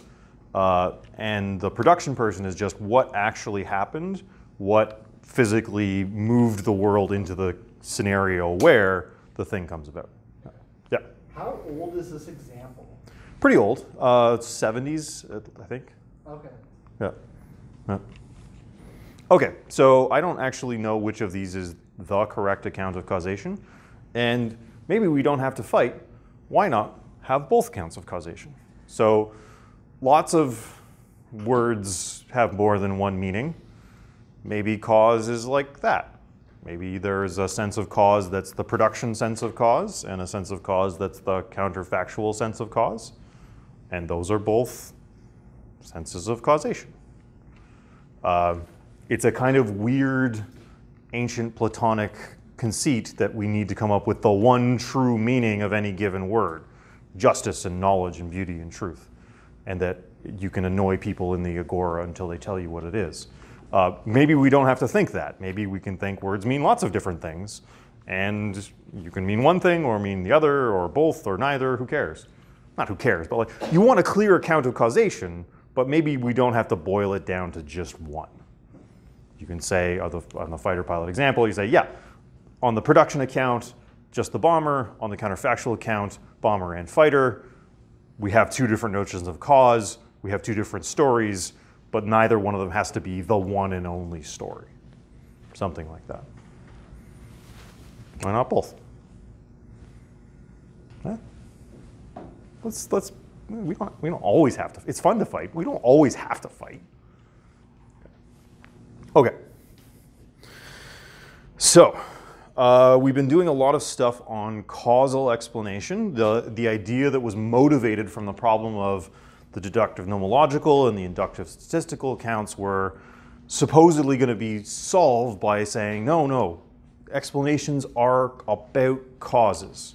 And the production person is just what actually happened, what physically moved the world into the scenario where the thing comes about. Yeah. How old is this example? Pretty old, 70s, I think. Okay. Yeah. Yeah. Okay, so I don't actually know which of these is the correct account of causation, and maybe we don't have to fight. Why not have both accounts of causation? So lots of words have more than one meaning. Maybe cause is like that. Maybe there's a sense of cause that's the production sense of cause and a sense of cause that's the counterfactual sense of cause. And those are both senses of causation. It's a kind of weird ancient Platonic conceit that we need to come up with the one true meaning of any given word. Justice and knowledge and beauty and truth. And that you can annoy people in the agora until they tell you what it is. Maybe we don't have to think that. Maybe we can think words mean lots of different things. And you can mean one thing or mean the other or both or neither. Who cares? Not who cares, but like you want a clear account of causation, but maybe we don't have to boil it down to just one. You can say on the fighter pilot example, you say, yeah, on the production account, just the bomber. On the counterfactual account, bomber and fighter. We have two different notions of cause. We have two different stories, but neither one of them has to be the one and only story. Something like that. Why not both? Yeah. We don't always have to. It's fun to fight. We don't always have to fight. Okay. So we've been doing a lot of stuff on causal explanation, the idea that was motivated from the problem of The deductive-nomological and the inductive-statistical accounts were supposedly going to be solved by saying, no, explanations are about causes.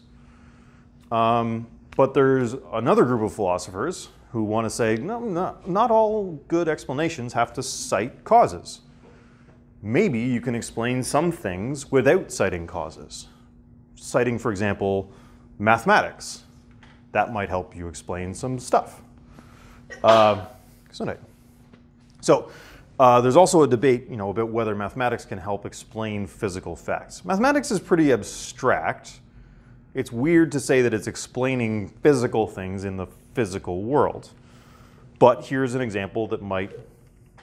But there's another group of philosophers who want to say, no, not all good explanations have to cite causes. Maybe you can explain some things without citing causes. Citing, for example, mathematics. That might help you explain some stuff. So there's also a debate, about whether mathematics can help explain physical facts. Mathematics is pretty abstract. It's weird to say that it's explaining physical things in the physical world. But here's an example that might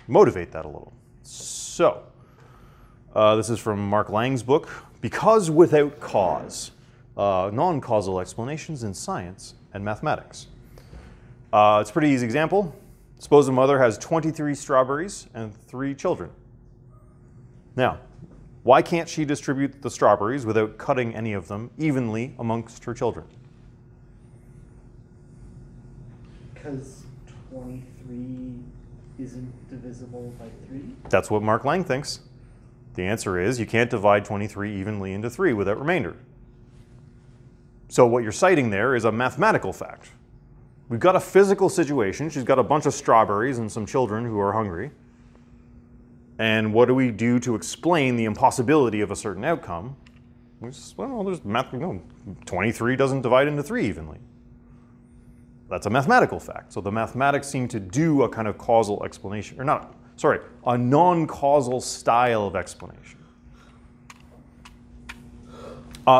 motivate that a little. So this is from Mark Lang's book, Because Without Cause, Non-Causal Explanations in Science and Mathematics. It's a pretty easy example. Suppose a mother has 23 strawberries and 3 children. Now, why can't she distribute the strawberries without cutting any of them evenly amongst her children? Because 23 isn't divisible by 3? That's what Mark Lang thinks. The answer is you can't divide 23 evenly into 3 without remainder. So what you're citing there is a mathematical fact. We've got a physical situation. She's got a bunch of strawberries and some children who are hungry. And what do we do to explain the impossibility of a certain outcome? Well, there's 23 doesn't divide into 3 evenly. That's a mathematical fact. So the mathematics seem to do a kind of causal explanation, a non-causal style of explanation.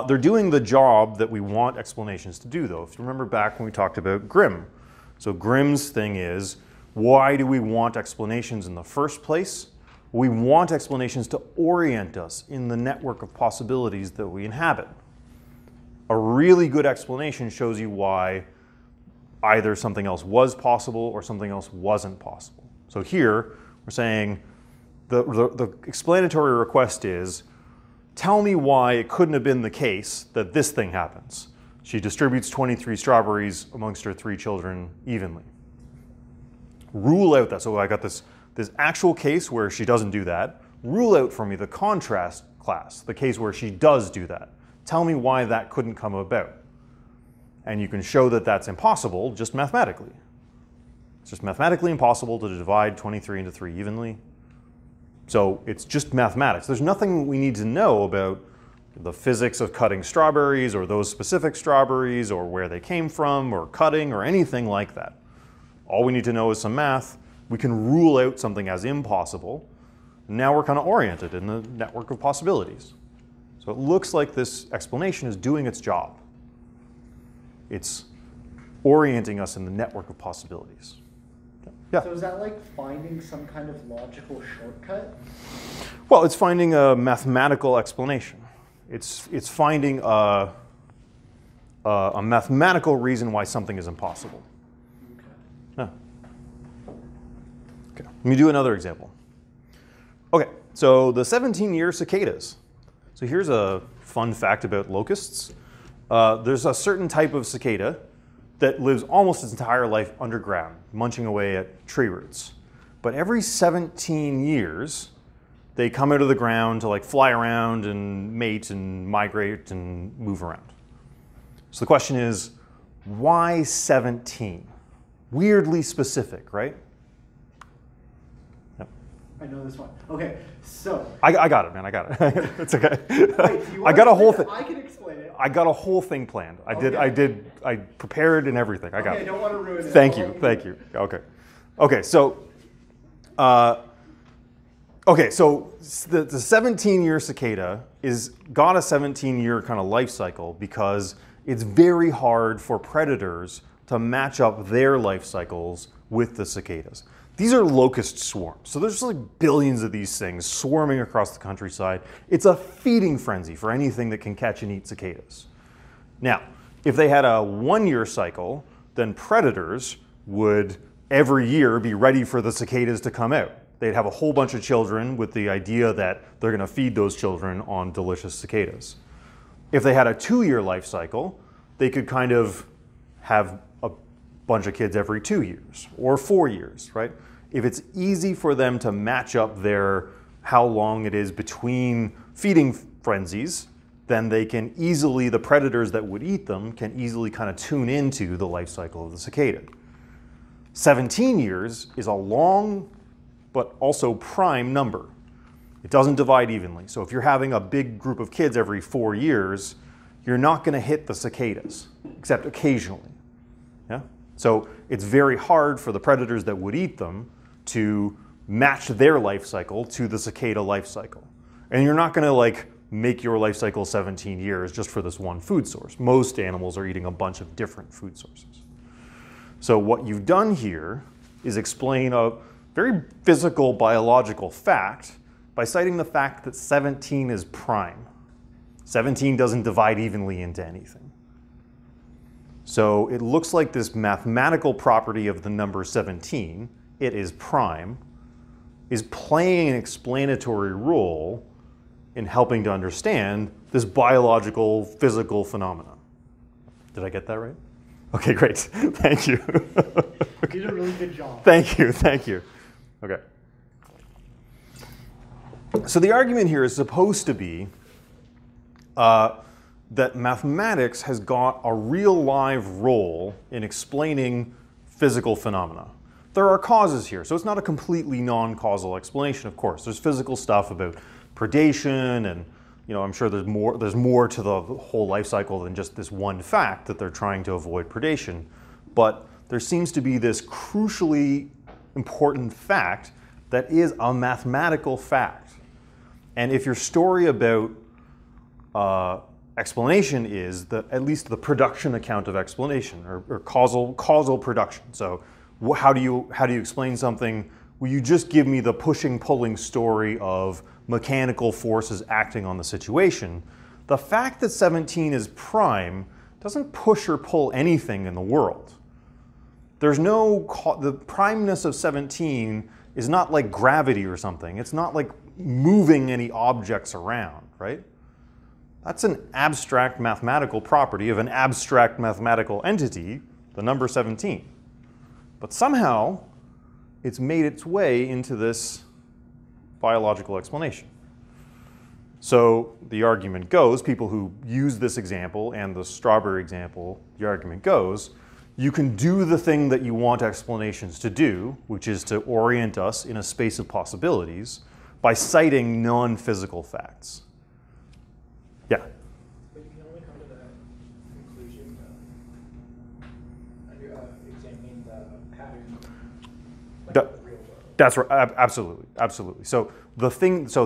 They're doing the job that we want explanations to do, though. If you remember back when we talked about Grimm. So Grimm's thing is, why do we want explanations in the first place? We want explanations to orient us in the network of possibilities that we inhabit. A really good explanation shows you why either something else was possible or something else wasn't possible. So here, we're saying the explanatory request is, tell me why it couldn't have been the case that this thing happens. She distributes 23 strawberries amongst her 3 children evenly. Rule out that. So I got this actual case where she doesn't do that. Rule out for me the contrast class, the case where she does do that. Tell me why that couldn't come about. And you can show that that's impossible just mathematically. It's just mathematically impossible to divide 23 into 3 evenly. So it's just mathematics. There's nothing we need to know about the physics of cutting strawberries or those specific strawberries or where they came from or cutting or anything like that. All we need to know is some math. We can rule out something as impossible. Now we're kind of oriented in the network of possibilities. So it looks like this explanation is doing its job. It's orienting us in the network of possibilities. Yeah. So is that like finding some kind of logical shortcut? Well, it's finding a mathematical explanation. It's finding a mathematical reason why something is impossible. Okay. Yeah. Okay. Let me do another example. Okay, so the 17-year cicadas. So here's a fun fact about locusts. There's a certain type of cicada that lives almost its entire life underground, munching away at tree roots. But every 17 years, they come out of the ground to like fly around and mate and migrate and move around. So the question is, why 17? Weirdly specific, right? Yep. I know this one. Okay, so. I got it, man. I got it. It's okay. Wait, I got a whole thing. I can explain it. I got a whole thing planned. I prepared and everything. I got it. I don't want to ruin it. Thank you. Okay. Okay, so the 17-year cicada got a 17-year kind of life cycle because it's very hard for predators to match up their life cycles with the cicadas. These are locust swarms. So there's like billions of these things swarming across the countryside. It's a feeding frenzy for anything that can catch and eat cicadas. Now, if they had a 1-year cycle, then predators would every year be ready for the cicadas to come out. They'd have a whole bunch of children with the idea that they're going to feed those children on delicious cicadas. If they had a 2-year life cycle, they could kind of have bunch of kids every 2 years or 4 years, right? If it's easy for them to match up their how long it is between feeding frenzies, then they can easily, the predators that would eat them can easily kind of tune into the life cycle of the cicada. 17 years is a long but also prime number. It doesn't divide evenly. So if you're having a big group of kids every 4 years, you're not going to hit the cicadas, except occasionally. Yeah? So it's very hard for the predators that would eat them to match their life cycle to the cicada life cycle. And you're not going to like make your life cycle 17 years just for this one food source. Most animals are eating a bunch of different food sources. So what you've done here is explain a very physical biological fact by citing the fact that 17 is prime. 17 doesn't divide evenly into anything. So it looks like this mathematical property of the number 17, it is prime, is playing an explanatory role in helping to understand this biological, physical phenomenon. Did I get that right? Okay, great. Thank you. You did a really good job. Thank you, thank you. Okay. So the argument here is supposed to be that mathematics has got a real live role in explaining physical phenomena. There are causes here, so it's not a completely non-causal explanation, of course. There's physical stuff about predation, and I'm sure there's more to the whole life cycle than just this one fact that they're trying to avoid predation. But there seems to be this crucially important fact that is a mathematical fact. And if your story about explanation is at least the production account of explanation, or causal production. So how do you explain something? Will you just give me the pushing, pulling story of mechanical forces acting on the situation? The fact that 17 is prime doesn't push or pull anything in the world. There's the primeness of 17 is not like gravity or something. It's not like moving any objects around, right? That's an abstract mathematical property of an abstract mathematical entity, the number 17. But somehow, it's made its way into this biological explanation. So the argument goes, people who use this example and the strawberry example, the argument goes, you can do the thing that you want explanations to do, which is to orient us in a space of possibilities, by citing non-physical facts. Yeah? But you can only come to that conclusion under examining the pattern, like the real world. That's right, absolutely, absolutely. So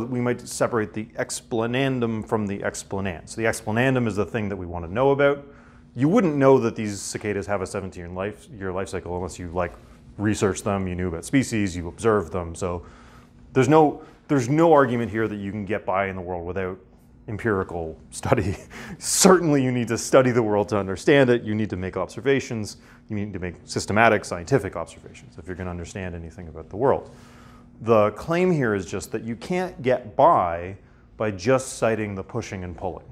we might separate the explanandum from the explanand. So the explanandum is the thing that we want to know about. You wouldn't know that these cicadas have a 17-year life cycle unless you researched them, you knew about species, you observed them. So there's no argument here that you can get by in the world without empirical study. Certainly you need to study the world to understand it. You need to make observations. You need to make systematic scientific observations if you're going to understand anything about the world. The claim here is just that you can't get by just citing the pushing and pulling.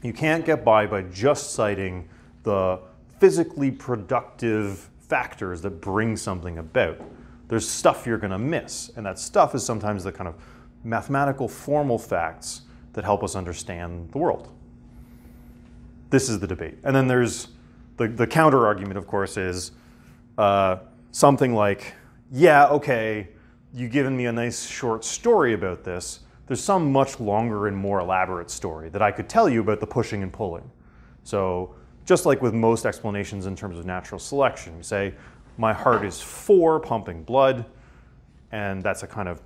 You can't get by just citing the physically productive factors that bring something about. There's stuff you're going to miss, and that stuff is sometimes the kind of mathematical formal facts that help us understand the world. This is the debate. And then there's the counter argument, of course, is something like, yeah, okay, you've given me a nice short story about this. There's some much longer and more elaborate story that I could tell you about the pushing and pulling. So just like with most explanations in terms of natural selection, you say, my heart is for pumping blood, and that's a kind of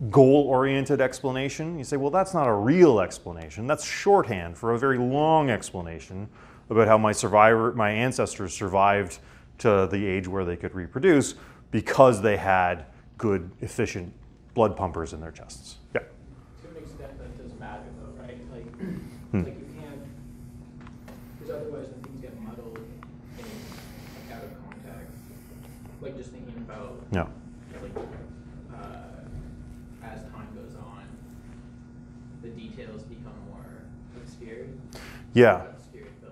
goal-oriented explanation. You say, well, that's not a real explanation. That's shorthand for a very long explanation about how my ancestors survived to the age where they could reproduce because they had good, efficient blood pumpers in their chests. Yeah. To an extent, that doesn't matter, though, right? Like you can't, because otherwise the things get muddled and out of context. Like just thinking about, Yeah. As time goes on, the details become more obscured. Yeah. Not obscured, but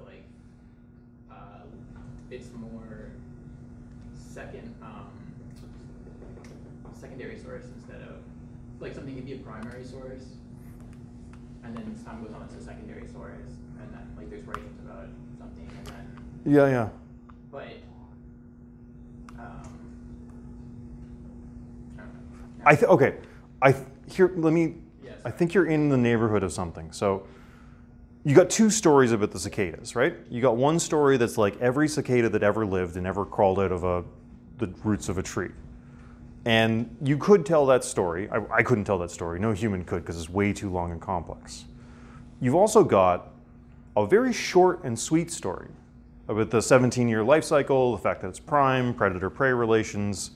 it's more like something could be a primary source, and then as time goes on, it's a secondary source, and then like there's writings about something, and then. Yeah, yeah. But. Okay. Let me. Yes. I think you're in the neighborhood of something. So, you got two stories about the cicadas, right? You got one story that's like every cicada that ever lived and ever crawled out of the roots of a tree. And you could tell that story. I couldn't tell that story. No human could because it's way too long and complex. You've also got a very short and sweet story about the 17-year life cycle, the fact that it's prime, predator-prey relations.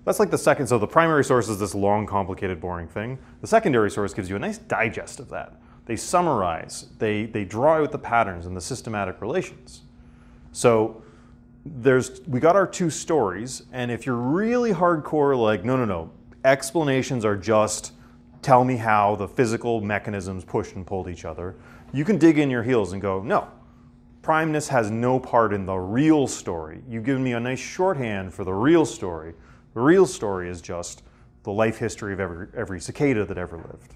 That's like the second. So the primary source is this long, complicated, boring thing. The secondary source gives you a nice digest of that. They summarize, they draw out the patterns and the systematic relations. So we got our two stories, and if you're really hardcore, like, no, explanations are just tell me how the physical mechanisms pushed and pulled each other, you can dig in your heels and go, no, primeness has no part in the real story. You've given me a nice shorthand for the real story. The real story is just the life history of every cicada that ever lived.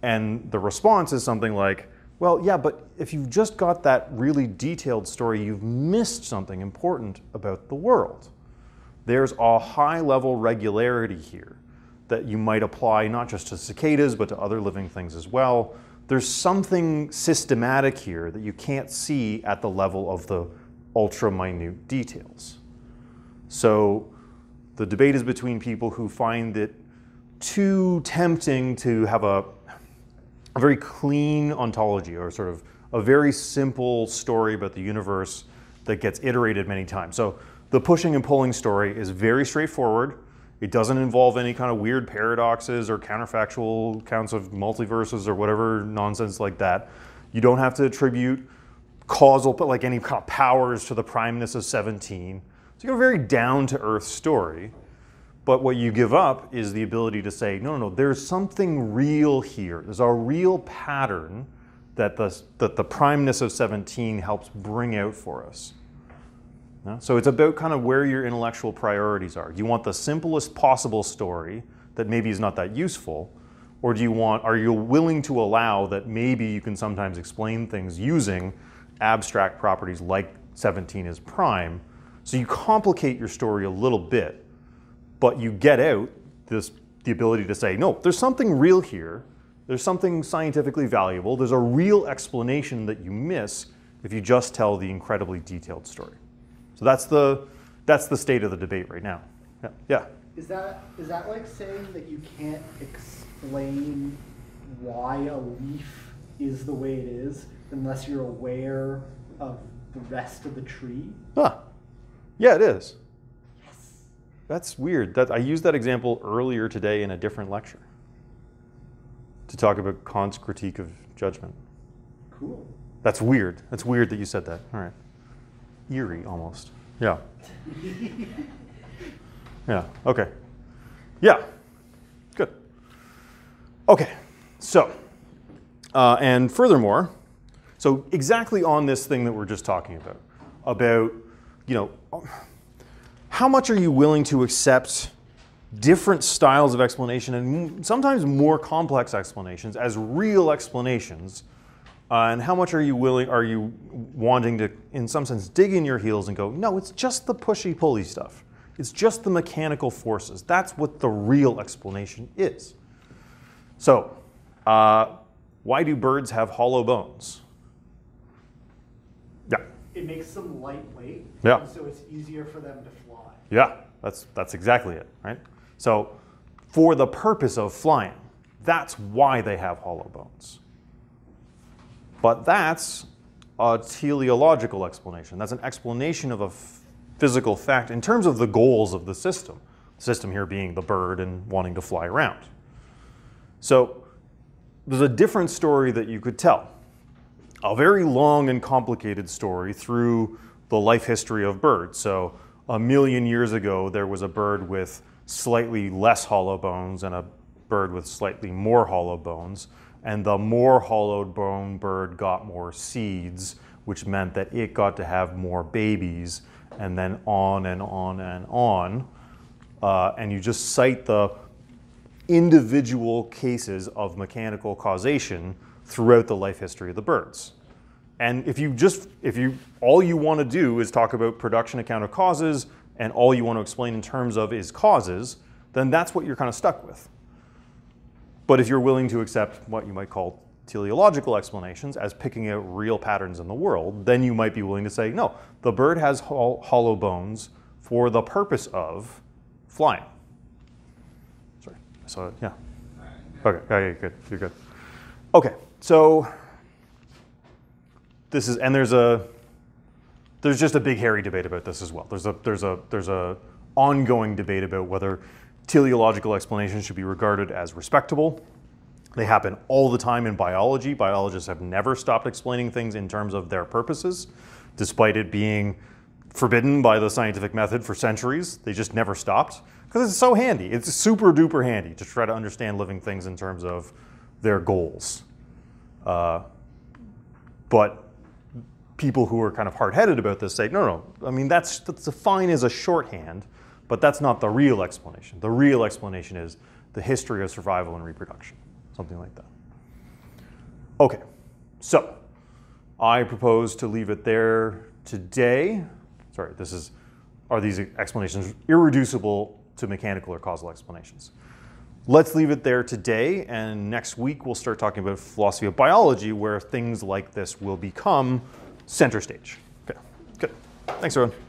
And the response is something like, well, yeah, but if you've just got that really detailed story, you've missed something important about the world. There's a high-level regularity here that you might apply not just to cicadas, but to other living things as well. There's something systematic here that you can't see at the level of the ultra-minute details. So the debate is between people who find it too tempting to have a very clean ontology, or sort of a very simple story about the universe that gets iterated many times. So the pushing and pulling story is very straightforward. It doesn't involve any kind of weird paradoxes or counterfactual counts of multiverses or whatever nonsense like that. You don't have to attribute causal, but like any kind of powers to the primeness of 17. So you have a very down-to-earth story. But what you give up is the ability to say, no, there's something real here. There's a real pattern that the primeness of 17 helps bring out for us. Yeah? So it's about kind of where your intellectual priorities are. Do you want the simplest possible story that maybe is not that useful? Or are you willing to allow that maybe you can sometimes explain things using abstract properties like 17 is prime? So you complicate your story a little bit, but you get out the ability to say, no, there's something real here. There's something scientifically valuable. There's a real explanation that you miss if you just tell the incredibly detailed story. So that's the state of the debate right now. Yeah. Is that like saying that you can't explain why a leaf is the way it is unless you're aware of the rest of the tree? Yeah, it is. That's weird. I used that example earlier today in a different lecture to talk about Kant's critique of judgment. Cool. That's weird. That's weird that you said that. All right. Eerie, almost. Yeah. Yeah, okay. Yeah, good. Okay, so, and furthermore, so exactly on this thing that we're just talking about, how much are you willing to accept different styles of explanation and sometimes more complex explanations as real explanations? And how much are you wanting to, in some sense, dig in your heels and go, no, it's just the pushy-pulley stuff. It's just the mechanical forces. That's what the real explanation is. So, why do birds have hollow bones? Yeah. It makes them lightweight, Yeah. so it's easier for them to fly. Yeah, that's exactly it, right? So for the purpose of flying, that's why they have hollow bones. But that's a teleological explanation. That's an explanation of a physical fact in terms of the goals of the system. The system here being the bird and wanting to fly around. So there's a different story that you could tell. A very long and complicated story through the life history of birds. So 1 million years ago, there was a bird with slightly less hollow bones and a bird with slightly more hollow bones. And the more hollowed bone bird got more seeds, which meant that it got to have more babies, and then on and on and on. And you just cite the individual cases of mechanical causation throughout the life history of the birds. And if all you want to do is talk about production account of causes, and all you want to explain in terms of is causes, then that's what you're kind of stuck with. But if you're willing to accept what you might call teleological explanations as picking out real patterns in the world, then you might be willing to say, no, the bird has hollow bones for the purpose of flying. Sorry, so yeah. Okay, yeah, good, you're good. Okay, so this is, and there's just a big hairy debate about this as well. There's a ongoing debate about whether teleological explanations should be regarded as respectable. They happen all the time in biology. Biologists have never stopped explaining things in terms of their purposes, despite it being forbidden by the scientific method for centuries. They just never stopped because it's so handy. It's super duper handy to try to understand living things in terms of their goals. But people who are kind of hard-headed about this say, no, I mean, that's fine as a shorthand, but that's not the real explanation. The real explanation is the history of survival and reproduction, something like that. Okay, so I propose to leave it there today. Sorry, are these explanations irreducible to mechanical or causal explanations? Let's leave it there today, and next week we'll start talking about philosophy of biology, where things like this will become center stage. Okay, good. Thanks, everyone.